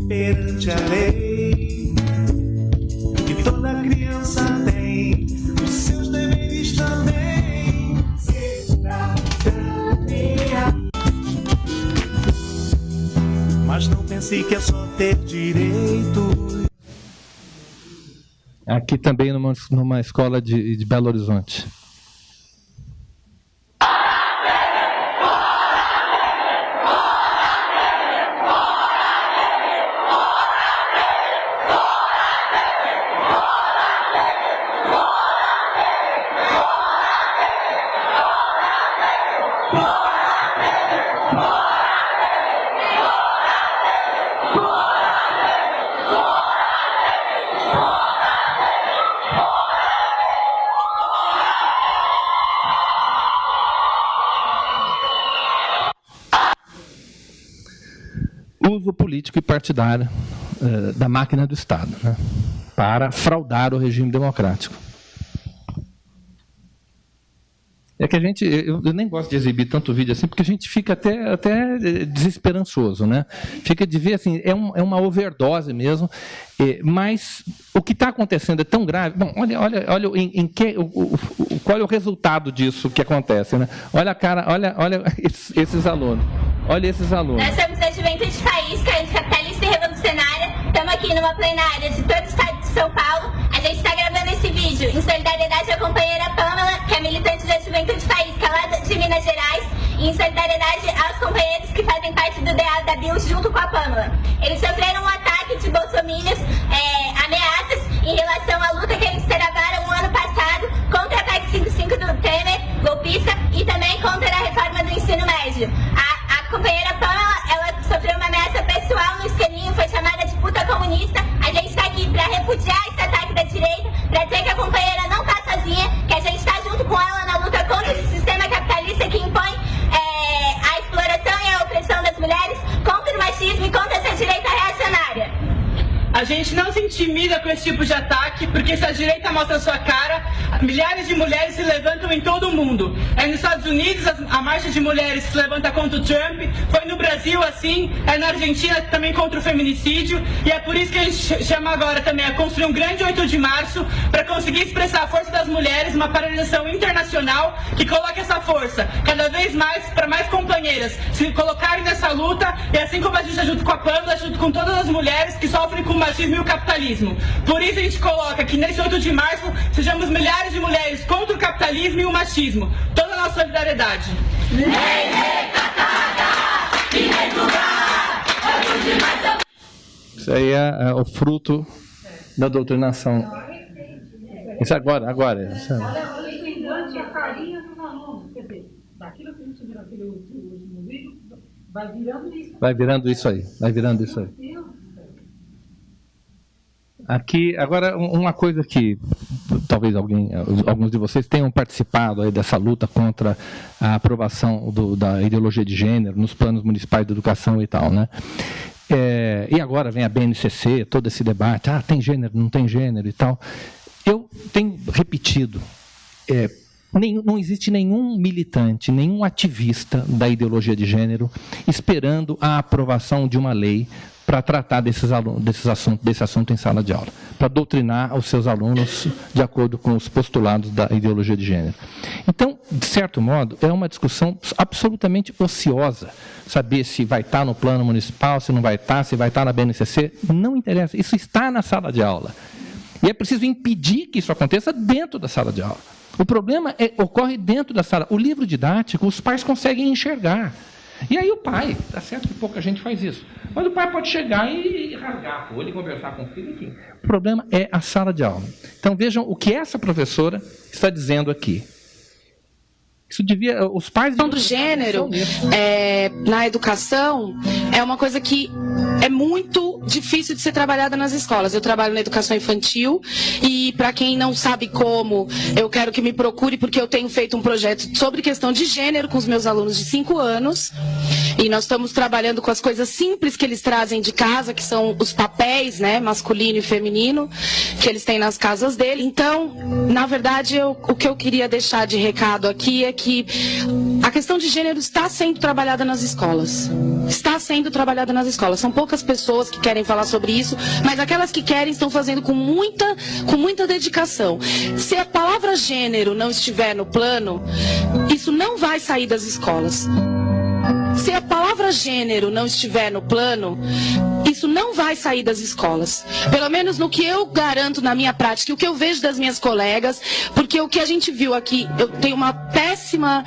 R: perante a lei. Que toda criança tem os seus deveres também. Mas não pense que é só ter direito.
A: Aqui também numa escola de Belo Horizonte. Uso político e partidário da máquina do Estado, né, para fraudar o regime democrático. É que eu nem gosto de exibir tanto vídeo assim, porque a gente fica até desesperançoso, né? Fica de ver assim, é uma overdose mesmo, mas o que está acontecendo é tão grave. Bom, olha qual é o resultado disso que acontece, né? Olha a cara, olha esses alunos. Olha esses alunos.
T: Nós somos da Juventude Faísca, anticapitalista e revolucionária. Estamos aqui numa plenária de todo o estado de São Paulo. A gente está gravando esse esse vídeo em solidariedade à companheira Pamela, que é militante da Juventude Faísca lá de Minas Gerais, e em solidariedade aos companheiros que fazem parte do DA da BIL junto com a Pamela. Eles sofreram um ataque de bolsominions, ameaças em relação à luta que eles travaram no ano passado contra a PEC 55 do Temer, golpista, e também contra a reforma do ensino médio. A companheira Pamela, ela sofreu uma ameaça pessoal no esqueminho, foi chamada de puta comunista. A gente está aqui para repudiar esse ataque da direita, para dizer que a companheira não está sozinha, que a gente está junto com ela na luta contra esse sistema capitalista que impõe a exploração e a opressão das mulheres, contra o machismo e contra essa direita reacionária.
Q: A gente não se intimida com esse tipo de ataque, porque se a direita mostra sua cara, milhares de mulheres se levantam em todo o mundo. É nos Estados Unidos a marcha de mulheres se levanta contra o Trump, foi no Brasil assim, é na Argentina também contra o feminicídio, e é por isso que a gente chama agora também a construir um grande 8 de março para conseguir expressar a força das mulheres, uma paralisação internacional que coloque essa força cada vez mais para mais companheiras se colocarem nessa luta, e assim como a gente está junto com a Pamela, junto com todas as mulheres que sofrem com o machismo e o capitalismo. Por isso a gente coloca que nesse 8 de março sejamos milhares de mulheres contra o capitalismo e o machismo. Toda a nossa solidariedade.
A: Isso aí é o fruto da doutrinação. Isso agora. Isso é.
U: A carinha dos alunos, quer dizer, daquilo que a gente viu naquele último vídeo, vai virando isso.
A: Vai virando isso aí. Aqui, agora, uma coisa que talvez alguns de vocês tenham participado aí dessa luta contra a aprovação da ideologia de gênero nos planos municipais de educação e tal, né? E agora vem a BNCC, todo esse debate, tem gênero, não tem gênero e tal. Eu tenho repetido, não existe nenhum militante, nenhum ativista da ideologia de gênero esperando a aprovação de uma lei para tratar desse assunto em sala de aula, para doutrinar os seus alunos de acordo com os postulados da ideologia de gênero. Então, de certo modo, é uma discussão absolutamente ociosa, saber se vai estar no plano municipal, se não vai estar, se vai estar na BNCC, não interessa, isso está na sala de aula. E é preciso impedir que isso aconteça dentro da sala de aula. O problema ocorre dentro da sala. O livro didático, os pais conseguem enxergar. E aí o pai, tá certo que pouca gente faz isso, mas o pai pode chegar e rasgar a folha e conversar com o filho, enfim. O problema é a sala de aula. Então vejam o que essa professora está dizendo aqui. Isso devia, os pais...
V: do gênero na educação é uma coisa que é muito difícil de ser trabalhada nas escolas. Eu trabalho na educação infantil e, para quem não sabe como, eu quero que me procure, porque eu tenho feito um projeto sobre questão de gênero com os meus alunos de 5 anos, e nós estamos trabalhando com as coisas simples que eles trazem de casa, que são os papéis, né, masculino e feminino, que eles têm nas casas dele. Então, na verdade, o que eu queria deixar de recado aqui é que a questão de gênero está sendo trabalhada nas escolas. Está sendo trabalhada nas escolas. São poucas pessoas que querem falar sobre isso, mas aquelas que querem estão fazendo com muita dedicação. Se a palavra gênero não estiver no plano, isso não vai sair das escolas. Se a palavra gênero não estiver no plano, isso não vai sair das escolas. Pelo menos no que eu garanto na minha prática, o que eu vejo das minhas colegas, porque o que a gente viu aqui, eu tenho uma péssima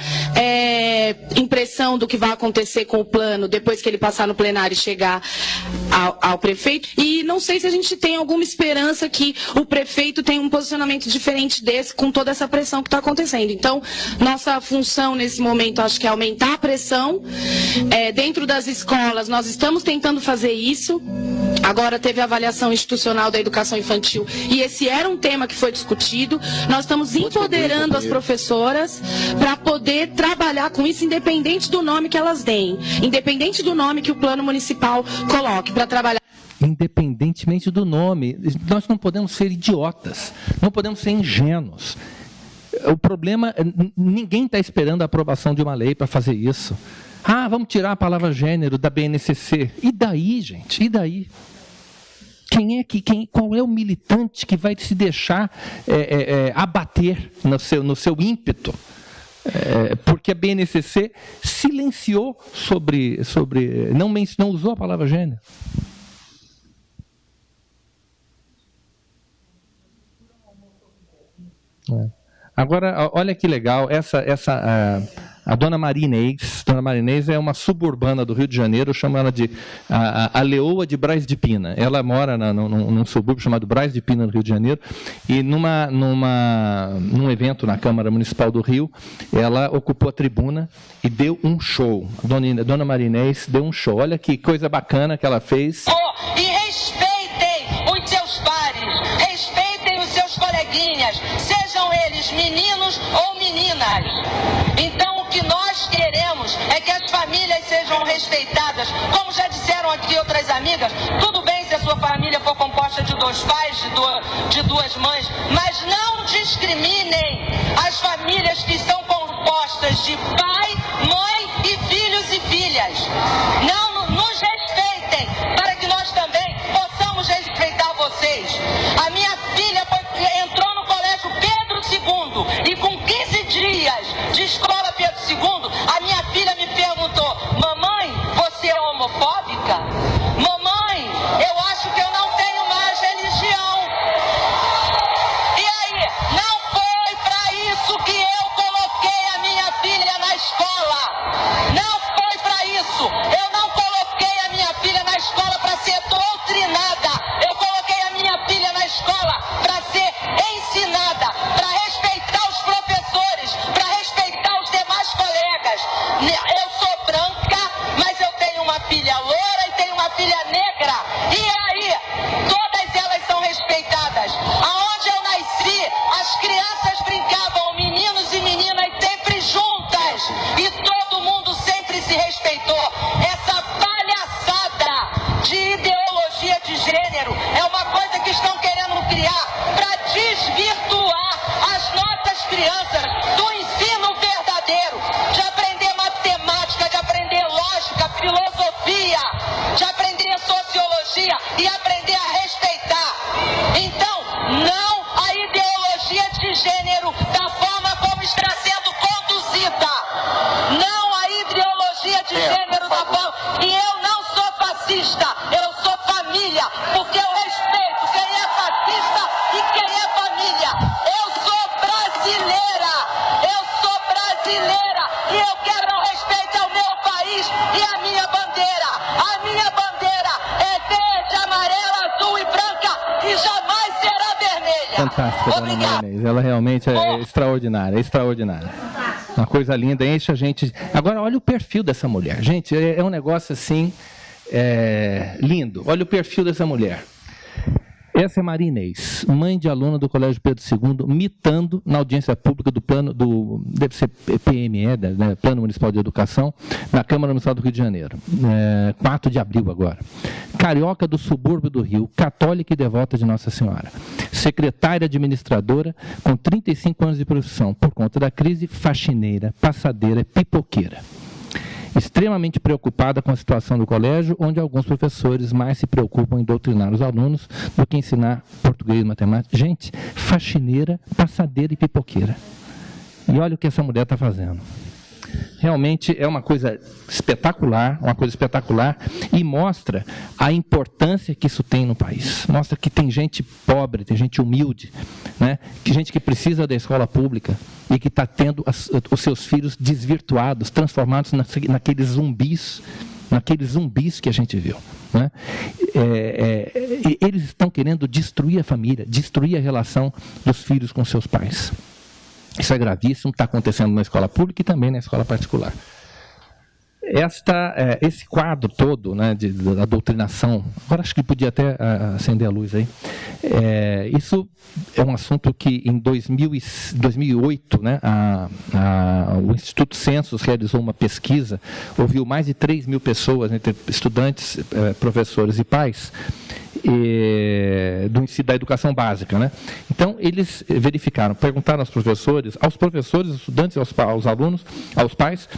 V: impressão do que vai acontecer com o plano depois que ele passar no plenário e chegar ao prefeito. E não sei se a gente tem alguma esperança que o prefeito tenha um posicionamento diferente desse com toda essa pressão que está acontecendo. Então, nossa função nesse momento, acho que é aumentar a pressão. Dentro das escolas, nós estamos tentando fazer isso. Agora teve a avaliação institucional da educação infantil e esse era um tema que foi discutido. Nós estamos empoderando as professoras para poder trabalhar com isso, independente do nome que elas deem, independente do nome que o plano municipal coloque para trabalhar.
A: Independentemente do nome, nós não podemos ser idiotas, não podemos ser ingênuos. O problema, ninguém está esperando a aprovação de uma lei para fazer isso. Vamos tirar a palavra gênero da BNCC. E daí, gente? E daí? Qual é o militante que vai se deixar abater no seu ímpeto? Porque a BNCC silenciou sobre não usou a palavra gênero. Agora, olha que legal, a dona Marinês. Dona Marinês é uma suburbana do Rio de Janeiro, eu chamo ela de a Leoa de Braz de Pina. Ela mora num subúrbio chamado Braz de Pina, no Rio de Janeiro, e num evento na Câmara Municipal do Rio, ela ocupou a tribuna e deu um show. A dona Marinês deu um show. Olha que coisa bacana que ela fez.
B: E respeitem os seus pares, respeitem os seus coleguinhas, sejam eles meninos ou meninas. Então, o que nós queremos é que as famílias sejam respeitadas. Como já disseram aqui outras amigas, tudo bem se a sua família for composta de 2 pais, de 2 mães, mas não discriminem as famílias que são compostas de pai, mãe e filhos e filhas. Não nos respeitem, para que nós também possamos respeitar vocês. A minha filha entrou no colégio Pedro II e com 15 dias de escola Pedro II, a minha filha me perguntou: mamãe, você é homofóbica? Mamãe, eu acho que eu não tenho mais religião. E aí, não foi para isso que eu coloquei a minha filha na escola. Não foi para isso. Eu não coloquei a minha filha na escola para ser doutrinada. Eu coloquei a minha filha na escola para ser ensinada, para respeitar os professores, para respeitar os demais colegas. Eu sou branca, mas eu tenho uma filha loura e tenho uma filha negra. E aí, todas elas são respeitadas. Aonde eu nasci, as crianças brincavam, meninos e meninas, sempre juntas. E todo mundo sempre se respeitou. Essa palhaçada de ideologia de gênero é uma coisa que estão querendo criar para desvirtuar as nossas crianças do ensino verdadeiro, de aprender matemática, de aprender lógica, filosofia, de aprender sociologia e aprender a respeitar. Então, não a ideologia de gênero da forma como está sendo conduzida. Não a ideologia de gênero da forma. E eu não sou fascista, eu sou família, porque eu respeito quem é fascista e quem é família. Eu sou brasileira e eu quero respeito ao meu país e à minha bandeira. A minha bandeira é verde, amarela, azul e branca e jamais será vermelha.
A: Fantástica, dona Marinês. Ela realmente é extraordinária, extraordinária. Uma coisa linda, enche a gente. Agora, olha o perfil dessa mulher. Gente, é um negócio assim, lindo. Olha o perfil dessa mulher. Essa é Marinês, mãe de aluna do Colégio Pedro II, mitando na audiência pública do plano, deve ser PME, né, Plano Municipal de Educação, na Câmara Municipal do Rio de Janeiro, 4 de abril agora. Carioca do subúrbio do Rio, católica e devota de Nossa Senhora. Secretária administradora, com 35 anos de profissão, por conta da crise, faxineira, passadeira, pipoqueira. Extremamente preocupada com a situação do colégio, onde alguns professores mais se preocupam em doutrinar os alunos do que ensinar português e matemática. Gente, faxineira, passadeira e pipoqueira. E olha o que essa mulher está fazendo. Realmente é uma coisa espetacular, e mostra a importância que isso tem no país. Mostra que tem gente pobre, tem gente humilde, né? Gente que precisa da escola pública e que está tendo os seus filhos desvirtuados, transformados naqueles zumbis que a gente viu. Né? Eles estão querendo destruir a família, destruir a relação dos filhos com seus pais. Isso é gravíssimo, está acontecendo na escola pública e também na escola particular. Esse quadro todo, né, da doutrinação, agora acho que podia até acender a luz aí, isso é um assunto que em 2008, né, o Instituto Census realizou uma pesquisa, ouviu mais de 3 mil pessoas, entre estudantes, professores e pais, da educação básica, né? Então, eles verificaram, perguntaram aos professores, aos estudantes, aos alunos, aos pais,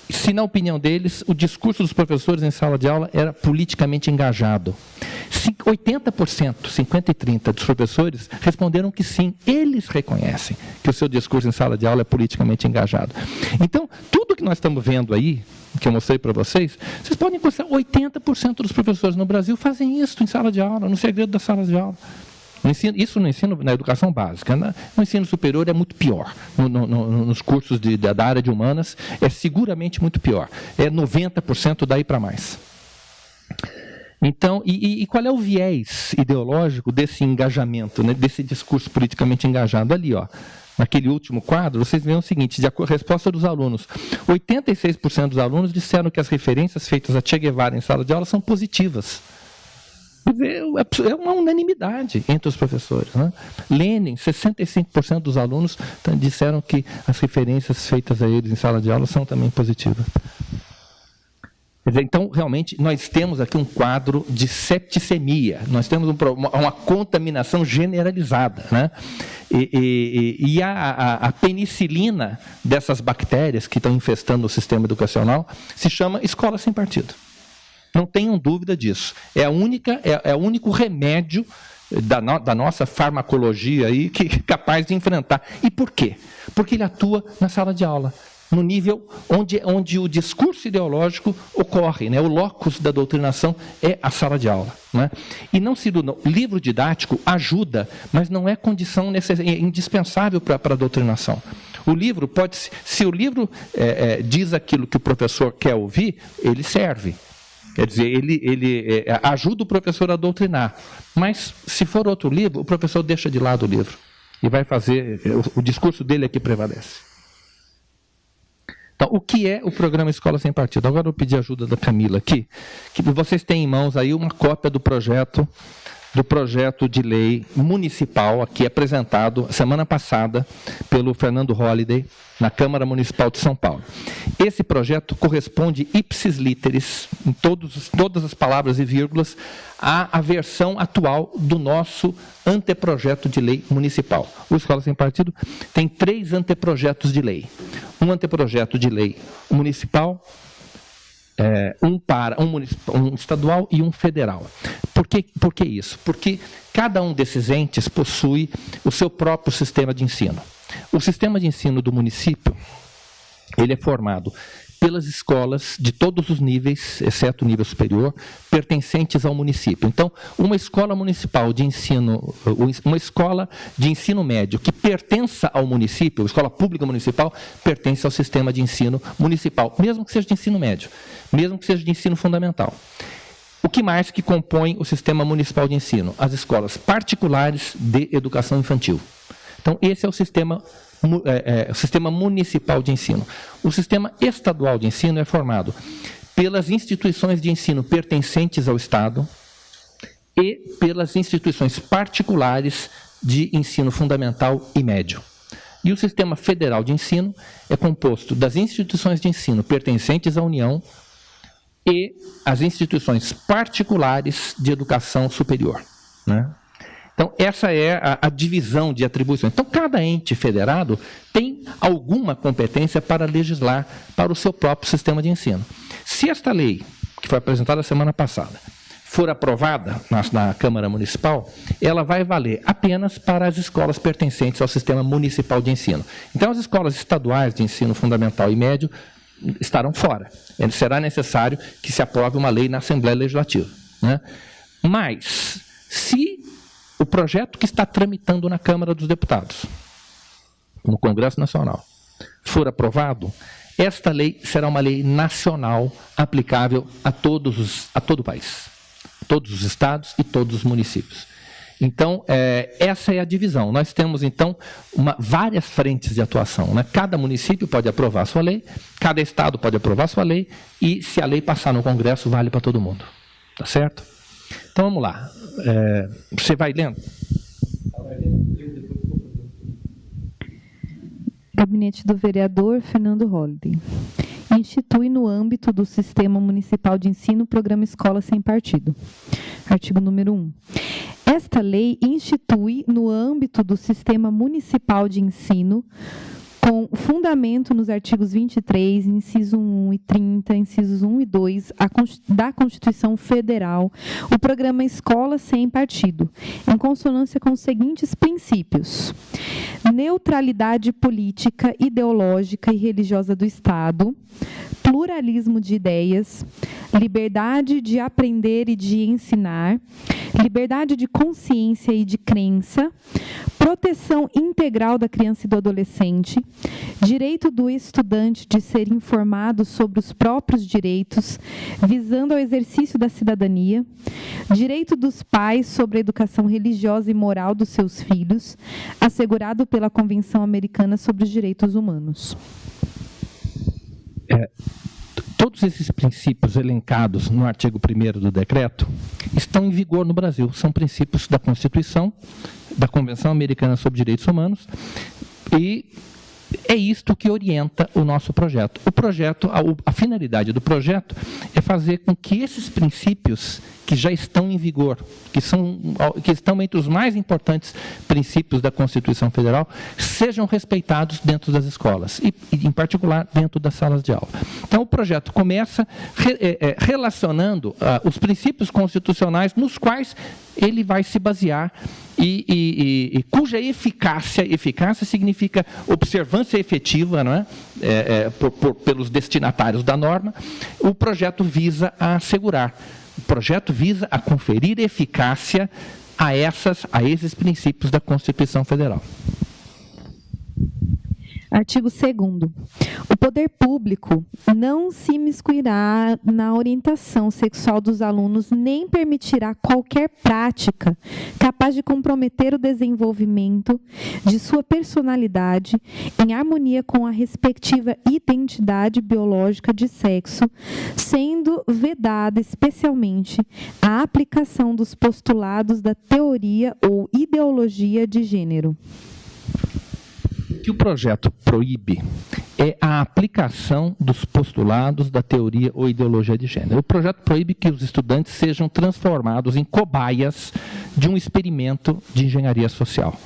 A: se na opinião deles, o discurso dos professores em sala de aula era politicamente engajado. 80%, 50 e 30 dos professores responderam que sim, eles reconhecem que o seu discurso em sala de aula é politicamente engajado. Então, tudo que nós estamos vendo aí, que eu mostrei para vocês podem considerar 80% dos professores no Brasil fazem isso em sala de aula, no segredo das salas de aula. Na educação básica. No ensino superior é muito pior. Nos cursos da área de humanas é seguramente muito pior. É 90% daí para mais. Então, e qual é o viés ideológico desse engajamento, né, desse discurso politicamente engajado? Ali, ó, naquele último quadro, vocês veem o seguinte, a resposta dos alunos. 86% dos alunos disseram que as referências feitas a Che Guevara em sala de aula são positivas. É uma unanimidade entre os professores. Né? Lenin, 65% dos alunos disseram que as referências feitas a eles em sala de aula são também positivas. Então, realmente, nós temos aqui um quadro de septicemia, nós temos uma contaminação generalizada. Né? E a penicilina dessas bactérias que estão infestando o sistema educacional se chama escola sem partido. Não tenham dúvida disso. É o único remédio da nossa farmacologia aí que é capaz de enfrentar. E por quê? Porque ele atua na sala de aula, no nível onde o discurso ideológico ocorre, né? O locus da doutrinação é a sala de aula. Né? E o livro didático ajuda, mas não é condição indispensável para a doutrinação. O livro se o livro diz aquilo que o professor quer ouvir, ele serve. Quer dizer, ele ajuda o professor a doutrinar. Mas, se for outro livro, o professor deixa de lado o livro. E vai fazer, o discurso dele é que prevalece. Então, o que é o programa Escola Sem Partido? Agora eu pedi ajuda da Camila aqui, que vocês têm em mãos aí uma cópia do projeto de lei municipal, aqui apresentado semana passada pelo Fernando Holliday, na Câmara Municipal de São Paulo. Esse projeto corresponde ipsis literis, em todas as palavras e vírgulas, à versão atual do nosso anteprojeto de lei municipal. O Escola Sem Partido tem 3 anteprojetos de lei. Um anteprojeto de lei municipal, um estadual e um federal. Por que isso? Porque cada um desses entes possui o seu próprio sistema de ensino. O sistema de ensino do município, ele é formado pelas escolas de todos os níveis, exceto o nível superior, pertencentes ao município. Então, uma escola municipal de ensino, uma escola de ensino médio que pertença ao município, a escola pública municipal, pertence ao sistema de ensino municipal, mesmo que seja de ensino médio, mesmo que seja de ensino fundamental. O que mais que compõe o sistema municipal de ensino? As escolas particulares de educação infantil. Então, esse é o sistema municipal de ensino. O sistema estadual de ensino é formado pelas instituições de ensino pertencentes ao Estado e pelas instituições particulares de ensino fundamental e médio. E o sistema federal de ensino é composto das instituições de ensino pertencentes à União e as instituições particulares de educação superior. Né? Então, essa é a divisão de atribuições. Então, cada ente federado tem alguma competência para legislar para o seu próprio sistema de ensino. Se esta lei, que foi apresentada semana passada, for aprovada na Câmara Municipal, ela vai valer apenas para as escolas pertencentes ao sistema municipal de ensino. Então, as escolas estaduais de ensino fundamental e médio estarão fora. Será necessário que se aprove uma lei na Assembleia Legislativa. Né? Mas, se o projeto que está tramitando na Câmara dos Deputados, no Congresso Nacional, for aprovado, esta lei será uma lei nacional aplicável a todo o país, todos os estados e todos os municípios. Então, essa é a divisão. Nós temos, então, várias frentes de atuação. Né? Cada município pode aprovar a sua lei, cada estado pode aprovar a sua lei, e se a lei passar no Congresso, vale para todo mundo. Tá certo? Então, vamos lá. Você vai lendo?
D: Gabinete do vereador Fernando Holliday. Institui no âmbito do Sistema Municipal de Ensino o Programa Escola Sem Partido. Artigo número 1. Esta lei institui, no âmbito do Sistema Municipal de Ensino, com fundamento nos artigos 23, inciso 1 e 30, incisos 1 e 2 da Constituição Federal, o programa Escola Sem Partido, em consonância com os seguintes princípios: neutralidade política, ideológica e religiosa do Estado, pluralismo de ideias, liberdade de aprender e de ensinar, liberdade de consciência e de crença, proteção integral da criança e do adolescente, direito do estudante de ser informado sobre os próprios direitos, visando ao exercício da cidadania, direito dos pais sobre a educação religiosa e moral dos seus filhos, assegurado pela Convenção Americana sobre os Direitos Humanos.
A: Todos esses princípios elencados no artigo 1º do decreto estão em vigor no Brasil. São princípios da Constituição, da Convenção Americana sobre Direitos Humanos, e é isto que orienta o nosso projeto. O projeto, a finalidade do projeto é fazer com que esses princípios que já estão em vigor, que estão entre os mais importantes princípios da Constituição Federal, sejam respeitados dentro das escolas e em particular, dentro das salas de aula. Então, o projeto começa relacionando os princípios constitucionais nos quais ele vai se basear e cuja eficácia significa observância efetiva, não é? Pelos destinatários da norma. O projeto visa a assegurar. O projeto visa a conferir eficácia a esses princípios da Constituição Federal.
D: Artigo 2º. O poder público não se imiscuirá na orientação sexual dos alunos nem permitirá qualquer prática capaz de comprometer o desenvolvimento de sua personalidade em harmonia com a respectiva identidade biológica de sexo, sendo vedada especialmente a aplicação dos postulados da teoria ou ideologia de gênero.
A: O que o projeto proíbe é a aplicação dos postulados da teoria ou ideologia de gênero. O projeto proíbe que os estudantes sejam transformados em cobaias de um experimento de engenharia social.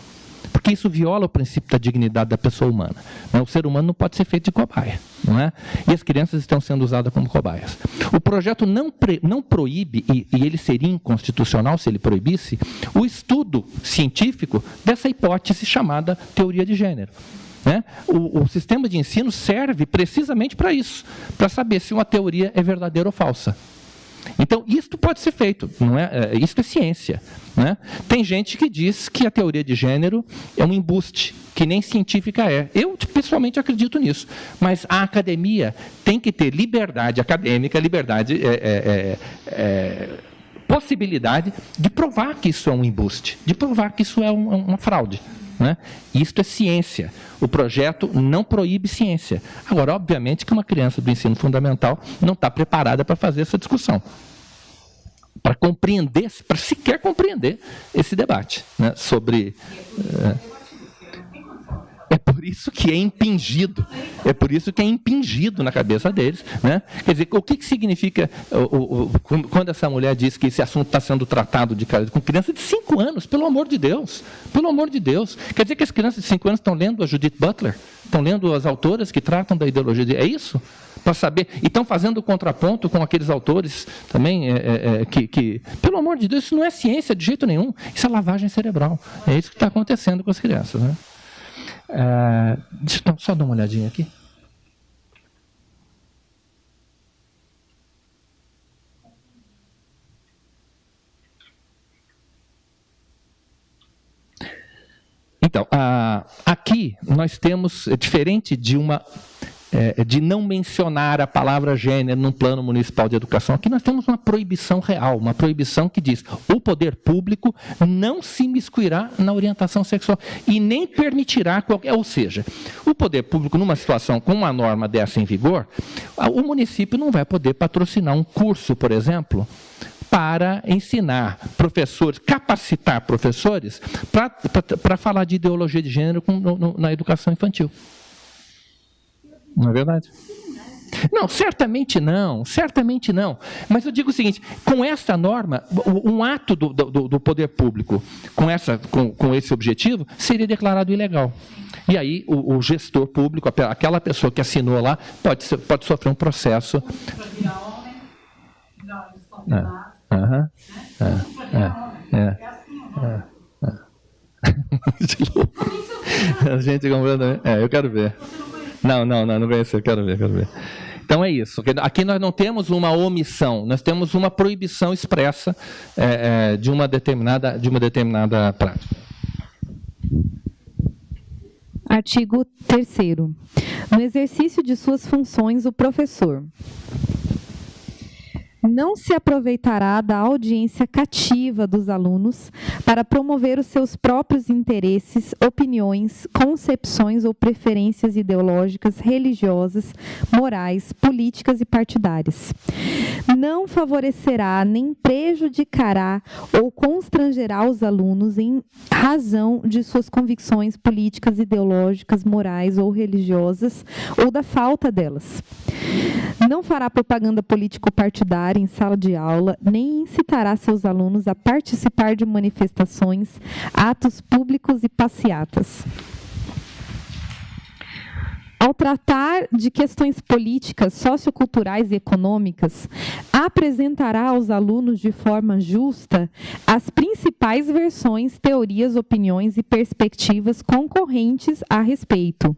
A: Porque isso viola o princípio da dignidade da pessoa humana. O ser humano não pode ser feito de cobaia, não é? E as crianças estão sendo usadas como cobaias. O projeto não proíbe, e ele seria inconstitucional se ele proibisse, o estudo científico dessa hipótese chamada teoria de gênero. O sistema de ensino serve precisamente para isso, para saber se uma teoria é verdadeira ou falsa. Então, isto pode ser feito, não é? Isso é ciência. Né? Tem gente que diz que a teoria de gênero é um embuste, que nem científica é. Eu, pessoalmente, acredito nisso. Mas a academia tem que ter liberdade acadêmica, possibilidade de provar que isso é um embuste, de provar que isso é uma fraude. Né? Isto é ciência. O projeto não proíbe ciência. Agora, obviamente que uma criança do ensino fundamental não está preparada para fazer essa discussão, para compreender, para sequer compreender esse debate, né, sobre... É por isso que é impingido. É por isso que é impingido na cabeça deles. Né? Quer dizer, o que significa quando essa mulher diz que esse assunto está sendo tratado com criança de 5 anos? Pelo amor de Deus. Pelo amor de Deus. Quer dizer que as crianças de 5 anos estão lendo a Judith Butler? Estão lendo as autoras que tratam da ideologia de... É isso? Para saber... E estão fazendo o contraponto com aqueles autores também que... Pelo amor de Deus, isso não é ciência de jeito nenhum. Isso é lavagem cerebral. É isso que está acontecendo com as crianças. Né? Deixa eu só dar uma olhadinha aqui. Então, aqui nós temos, diferente de de não mencionar a palavra gênero num plano municipal de educação, aqui nós temos uma proibição real, uma proibição que diz: o poder público não se imiscuirá na orientação sexual e nem permitirá qualquer... Ou seja, o poder público, numa situação com uma norma dessa em vigor, o município não vai poder patrocinar um curso, por exemplo, para ensinar professores, capacitar professores para falar de ideologia de gênero na educação infantil. Não é verdade? Não, certamente não, certamente não. Mas eu digo o seguinte, com essa norma, um ato do poder público com esse objetivo seria declarado ilegal. E aí o gestor público, aquela pessoa que assinou lá, pode sofrer um processo. A gente comprando. Eu quero ver. Não vai ser, quero ver. Então é isso. Aqui nós não temos uma omissão, nós temos uma proibição expressa de uma determinada prática.
D: Artigo 3º. No exercício de suas funções, o professor não se aproveitará da audiência cativa dos alunos para promover os seus próprios interesses, opiniões, concepções ou preferências ideológicas, religiosas, morais, políticas e partidárias. Não favorecerá nem prejudicará ou constrangerá os alunos em razão de suas convicções políticas, ideológicas, morais ou religiosas ou da falta delas. Não fará propaganda político-partidária em sala de aula, nem incitará seus alunos a participar de manifestações, atos públicos e passeatas. Ao tratar de questões políticas, socioculturais e econômicas, apresentará aos alunos de forma justa as principais versões, teorias, opiniões e perspectivas concorrentes a respeito.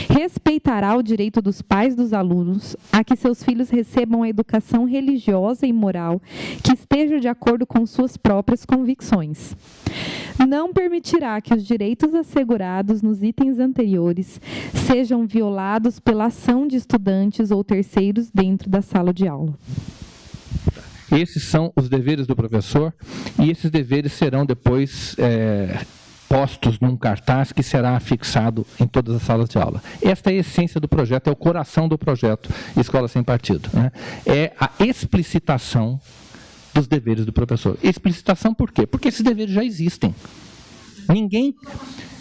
D: Respeitará o direito dos pais dos alunos a que seus filhos recebam a educação religiosa e moral que esteja de acordo com suas próprias convicções. Não permitirá que os direitos assegurados nos itens anteriores sejam violados pela ação de estudantes ou terceiros dentro da sala de aula.
A: Esses são os deveres do professor e esses deveres serão depois postos num cartaz que será afixado em todas as salas de aula. Esta é a essência do projeto, é o coração do projeto Escola Sem Partido, né? É a explicitação dos deveres do professor. Explicitação por quê? Porque esses deveres já existem.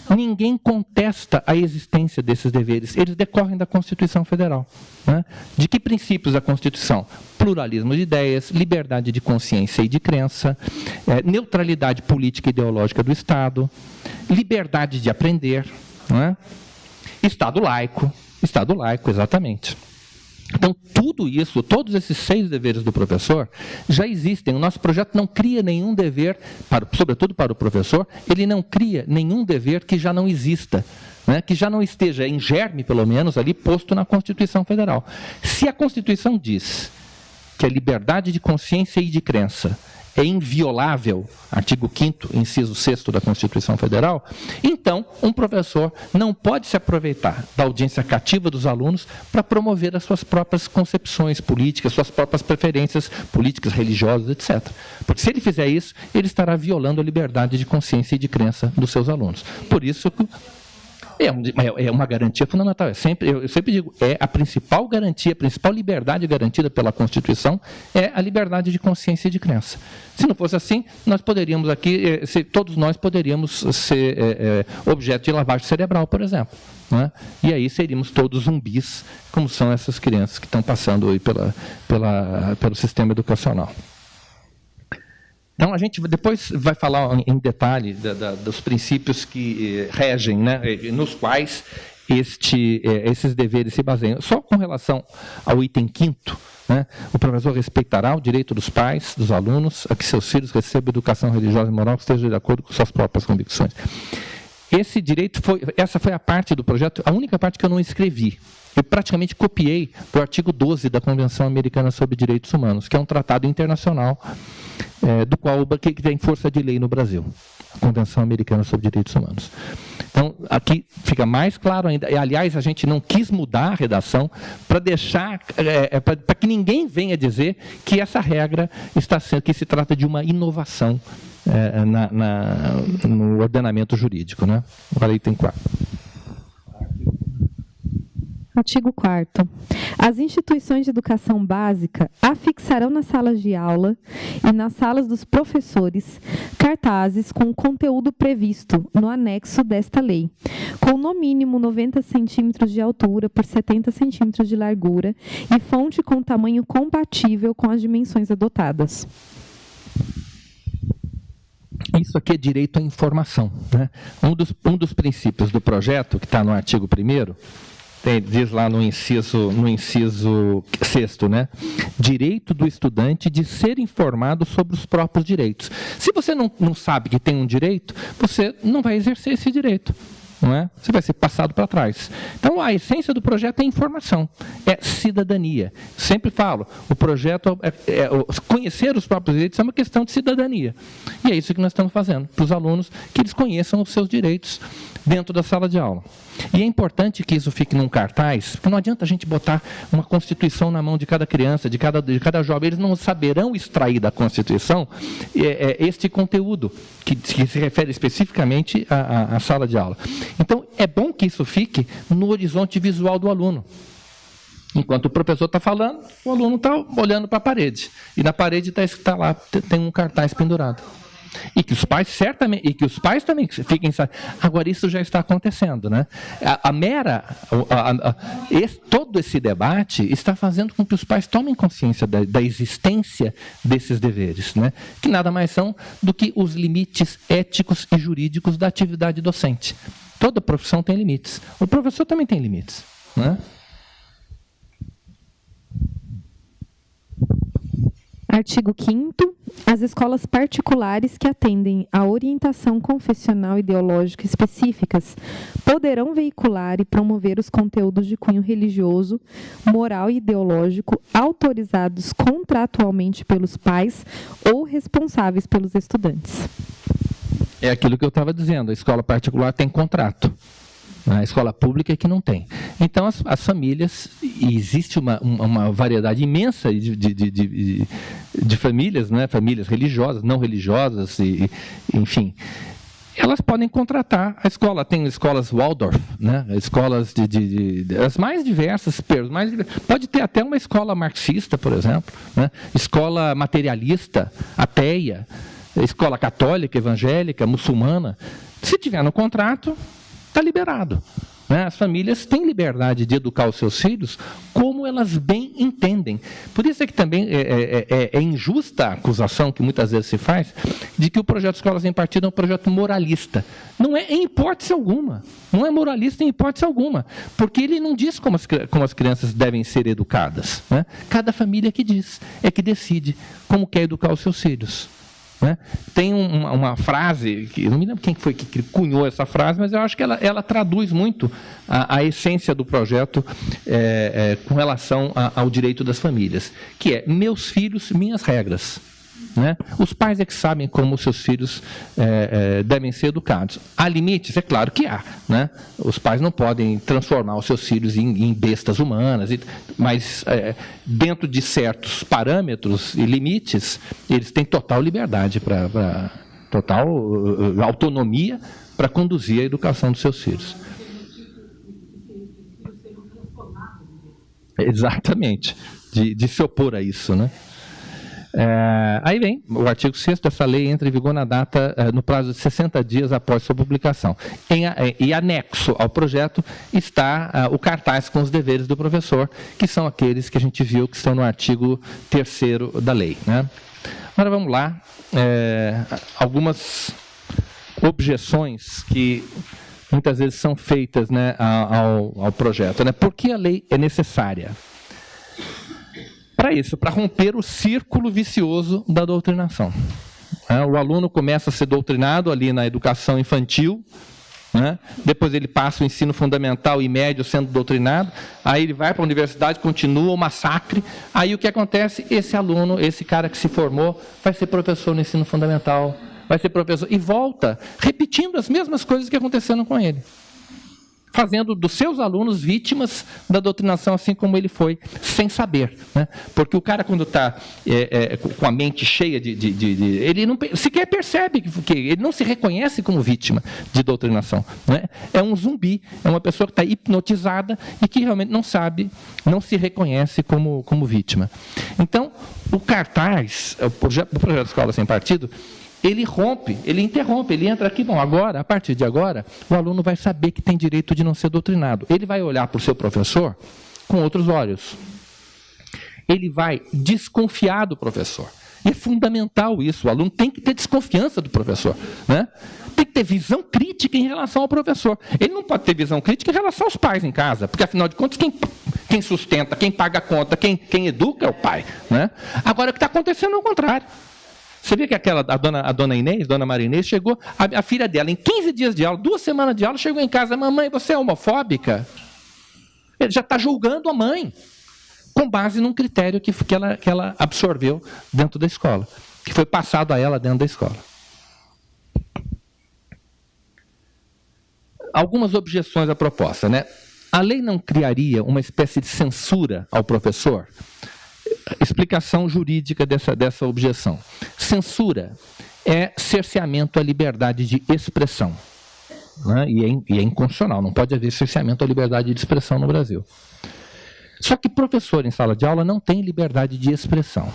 A: Ninguém contesta a existência desses deveres. Eles decorrem da Constituição Federal, né? De que princípios da Constituição? Pluralismo de ideias, liberdade de consciência e de crença, neutralidade política e ideológica do Estado, liberdade de aprender, né? Estado laico, exatamente. Então, tudo isso, todos esses 6 deveres do professor já existem. O nosso projeto não cria nenhum dever, sobretudo para o professor, ele não cria nenhum dever que já não exista, né, que já não esteja em germe, pelo menos, ali posto na Constituição Federal. Se a Constituição diz que a liberdade de consciência e de crença é inviolável, artigo 5º, inciso 6º da Constituição Federal, então um professor não pode se aproveitar da audiência cativa dos alunos para promover as suas próprias concepções políticas, suas próprias preferências políticas, religiosas, etc. Porque se ele fizer isso, ele estará violando a liberdade de consciência e de crença dos seus alunos. Por isso, é uma garantia fundamental. Eu sempre digo, é a principal garantia, a principal liberdade garantida pela Constituição é a liberdade de consciência e de crença. Se não fosse assim, nós poderíamos aqui, todos nós poderíamos ser objeto de lavagem cerebral, por exemplo, né? E aí seríamos todos zumbis, como são essas crianças que estão passando aí pelo sistema educacional. Então, a gente depois vai falar em detalhe dos princípios que regem, né, nos quais esses deveres se baseiam. Só com relação ao item 5º, né, o professor respeitará o direito dos pais, dos alunos, a que seus filhos recebam educação religiosa e moral que esteja de acordo com suas próprias convicções. Esse direito essa foi a parte do projeto, a única parte que eu não escrevi. Eu praticamente copiei do artigo 12 da Convenção Americana sobre Direitos Humanos, que é um tratado internacional do qual que tem força de lei no Brasil, a Convenção Americana sobre Direitos Humanos. Então, aqui fica mais claro ainda, e, aliás, a gente não quis mudar a redação para deixar, para que ninguém venha dizer que essa regra que se trata de uma inovação no ordenamento jurídico, né? Agora, item 4.
D: Artigo 4º. As instituições de educação básica afixarão nas salas de aula e nas salas dos professores cartazes com o conteúdo previsto no anexo desta lei, com no mínimo 90 centímetros de altura por 70 centímetros de largura e fonte com tamanho compatível com as dimensões adotadas.
A: Isso aqui é direito à informação, né? Um dos princípios do projeto, que está no artigo 1º, diz lá no inciso 6º, né? Direito do estudante de ser informado sobre os próprios direitos. Se você não sabe que tem um direito, você não vai exercer esse direito. não é? Você vai ser passado para trás. Então, a essência do projeto é informação, é cidadania. Sempre falo, o projeto conhecer os próprios direitos é uma questão de cidadania. E é isso que nós estamos fazendo, para os alunos, que eles conheçam os seus direitos dentro da sala de aula. E é importante que isso fique num cartaz, porque não adianta a gente botar uma Constituição na mão de cada criança, de cada jovem. Eles não saberão extrair da Constituição este conteúdo, que se refere especificamente à sala de aula. Então, é bom que isso fique no horizonte visual do aluno. Enquanto o professor está falando, o aluno está olhando para a parede. E na parede está lá, tem um cartaz pendurado. E que os pais certamente, e que os pais também fiquem sabendo. Agora, isso já está acontecendo, né? Todo esse debate está fazendo com que os pais tomem consciência da existência desses deveres, né? Que nada mais são do que os limites éticos e jurídicos da atividade docente. Toda profissão tem limites. O professor também tem limites, né?
D: Artigo 5º. As escolas particulares que atendem à orientação confessional ideológica específicas poderão veicular e promover os conteúdos de cunho religioso, moral e ideológico autorizados contratualmente pelos pais ou responsáveis pelos estudantes.
A: É aquilo que eu estava dizendo, a escola particular tem contrato. A escola pública é que não tem. Então, as famílias, e existe uma variedade imensa de famílias, né? Famílias religiosas, não religiosas, enfim, elas podem contratar a escola. Tem escolas Waldorf, né? Escolas as mais diversas, pode ter até uma escola marxista, por exemplo, né? Escola materialista, ateia, escola católica, evangélica, muçulmana. Se tiver no contrato, está liberado, né? As famílias têm liberdade de educar os seus filhos como elas bem entendem. Por isso é que também é injusta a acusação que muitas vezes se faz de que o projeto Escolas em Partido é um projeto moralista. Não é em hipótese alguma. Não é moralista em hipótese alguma. Porque ele não diz como as crianças devem ser educadas, né? Cada família que diz, é que decide como quer educar os seus filhos. Né? Tem uma frase, que eu não me lembro quem foi que cunhou essa frase, mas eu acho que ela traduz muito a essência do projeto com relação ao direito das famílias, que é: meus filhos, minhas regras. Né? Os pais é que sabem como os seus filhos devem ser educados. Há limites? É claro que há, né? Os pais não podem transformar os seus filhos em bestas humanas, mas dentro de certos parâmetros e limites, eles têm total liberdade, total autonomia para conduzir a educação dos seus filhos. Exatamente, de se opor a isso, né? Aí vem o artigo 6º, essa lei entra em vigor na data, no prazo de 60 dias após sua publicação. E anexo ao projeto está o cartaz com os deveres do professor, que são aqueles que a gente viu que estão no artigo 3º da lei, né? Agora vamos lá, algumas objeções que muitas vezes são feitas, né, ao projeto, né? Por que a lei é necessária? Para isso, para romper o círculo vicioso da doutrinação. O aluno começa a ser doutrinado ali na educação infantil, né? Depois ele passa o ensino fundamental e médio sendo doutrinado, aí ele vai para a universidade, continua o massacre, aí o que acontece? Esse aluno, esse cara que se formou, vai ser professor no ensino fundamental, vai ser professor, e volta repetindo as mesmas coisas que aconteceram com ele, fazendo dos seus alunos vítimas da doutrinação, assim como ele foi, sem saber, né? Porque o cara, quando está com a mente cheia ele não sequer percebe que ele não se reconhece como vítima de doutrinação, né? É um zumbi, é uma pessoa que está hipnotizada e que realmente não sabe, não se reconhece como vítima. Então, o cartaz, o projeto Escola Sem Partido, ele rompe, ele interrompe, ele entra aqui, bom, agora, a partir de agora, o aluno vai saber que tem direito de não ser doutrinado. Ele vai olhar para o seu professor com outros olhos. Ele vai desconfiar do professor. E é fundamental isso, o aluno tem que ter desconfiança do professor, né? Tem que ter visão crítica em relação ao professor. Ele não pode ter visão crítica em relação aos pais em casa, porque, afinal de contas, quem sustenta, quem paga a conta, quem educa é o pai, né? Agora, o que está acontecendo é o contrário. Você vê que a dona Inês, dona Maria Inês, chegou, a filha dela, em 15 dias de aula, 2 semanas de aula, chegou em casa, mamãe, você é homofóbica? Ele já está julgando a mãe, com base num critério que ela absorveu dentro da escola, que foi passado a ela dentro da escola. Algumas objeções à proposta, né? A lei não criaria uma espécie de censura ao professor? Explicação jurídica dessa objeção. Censura é cerceamento à liberdade de expressão, né? E é inconstitucional, não pode haver cerceamento à liberdade de expressão no Brasil. Só que professor em sala de aula não tem liberdade de expressão.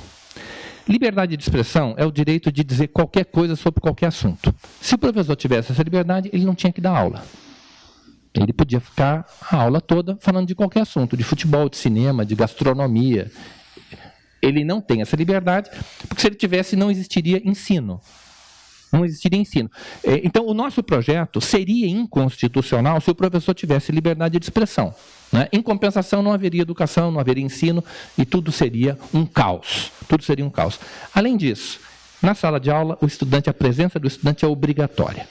A: Liberdade de expressão é o direito de dizer qualquer coisa sobre qualquer assunto. Se o professor tivesse essa liberdade, ele não tinha que dar aula. Ele podia ficar a aula toda falando de qualquer assunto, de futebol, de cinema, de gastronomia. Ele não tem essa liberdade, porque se ele tivesse, não existiria ensino. Não existiria ensino. Então, o nosso projeto seria inconstitucional se o professor tivesse liberdade de expressão, né? Em compensação, não haveria educação, não haveria ensino, e tudo seria um caos. Tudo seria um caos. Além disso, na sala de aula, a presença do estudante é obrigatória.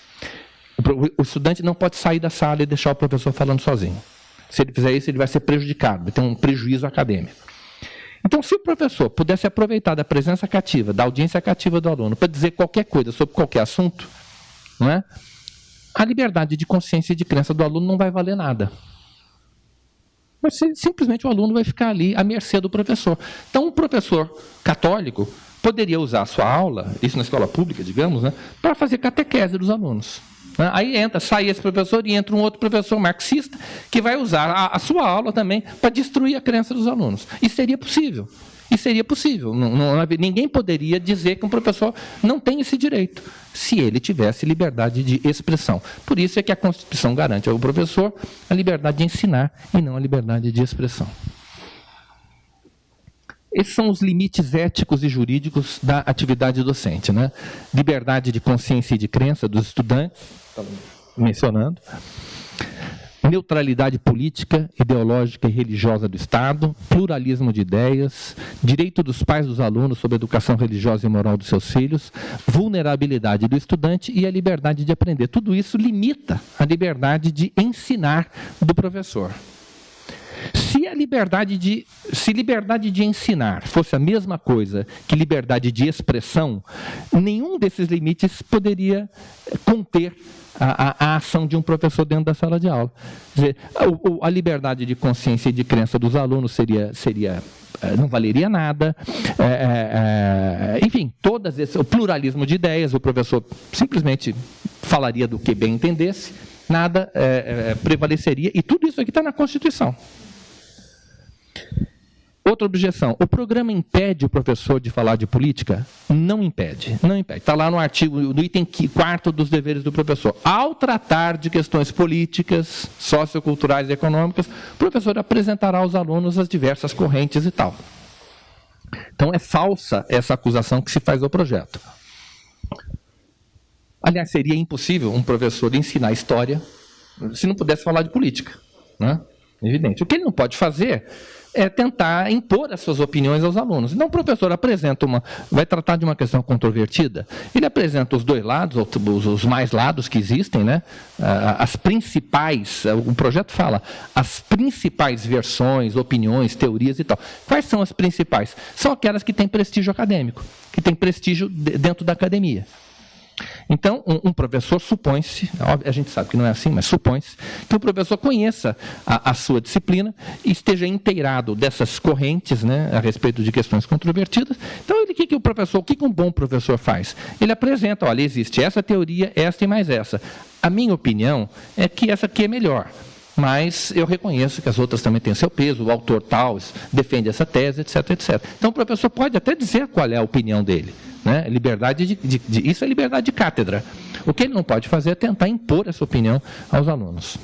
A: O estudante não pode sair da sala e deixar o professor falando sozinho. Se ele fizer isso, ele vai ser prejudicado, vai ter um prejuízo acadêmico. Então, se o professor pudesse aproveitar da presença cativa, da audiência cativa do aluno, para dizer qualquer coisa sobre qualquer assunto, não é? A liberdade de consciência e de crença do aluno não vai valer nada. Mas simplesmente o aluno vai ficar ali à mercê do professor. Então, um professor católico poderia usar a sua aula, isso na escola pública, digamos, né, para fazer catequese dos alunos. Aí sai esse professor e entra um outro professor marxista que vai usar a sua aula também para destruir a crença dos alunos. Isso seria possível. Isso seria possível. Ninguém poderia dizer que um professor não tem esse direito, se ele tivesse liberdade de expressão. Por isso é que a Constituição garante ao professor a liberdade de ensinar e não a liberdade de expressão. Esses são os limites éticos e jurídicos da atividade docente, né? Liberdade de consciência e de crença dos estudantes, mencionando. Neutralidade política, ideológica e religiosa do Estado, pluralismo de ideias, direito dos pais dos alunos sobre a educação religiosa e moral dos seus filhos, vulnerabilidade do estudante e a liberdade de aprender. Tudo isso limita a liberdade de ensinar do professor. Se liberdade de ensinar fosse a mesma coisa que liberdade de expressão, nenhum desses limites poderia conter a ação de um professor dentro da sala de aula. Quer dizer, a liberdade de consciência e de crença dos alunos não valeria nada. Enfim, o pluralismo de ideias, o professor simplesmente falaria do que bem entendesse, nada prevaleceria, e tudo isso aqui está na Constituição. Outra objeção: o programa impede o professor de falar de política? Não impede, não impede. Está lá no artigo, no item 4º dos deveres do professor. Ao tratar de questões políticas, socioculturais e econômicas, o professor apresentará aos alunos as diversas correntes e tal. Então é falsa essa acusação que se faz ao projeto. Aliás, seria impossível um professor ensinar história se não pudesse falar de política, né? Evidente. O que ele não pode fazer é tentar impor as suas opiniões aos alunos. Então, o professor vai tratar de uma questão controvertida, ele apresenta os dois lados, os mais lados que existem, né? As principais, o projeto fala, as principais versões, opiniões, teorias e tal. Quais são as principais? São aquelas que têm prestígio acadêmico, que têm prestígio dentro da academia. Então, um professor supõe-se, a gente sabe que não é assim, mas supõe-se que o professor conheça a sua disciplina e esteja inteirado dessas correntes, né, a respeito de questões controvertidas. Então, o que um bom professor faz? Ele apresenta, olha, existe essa teoria, esta e mais essa. A minha opinião é que essa aqui é melhor, mas eu reconheço que as outras também têm seu peso, o autor tal defende essa tese, etc, etc. Então, o professor pode até dizer qual é a opinião dele, né? Liberdade isso é liberdade de cátedra. O que ele não pode fazer é tentar impor essa opinião aos alunos.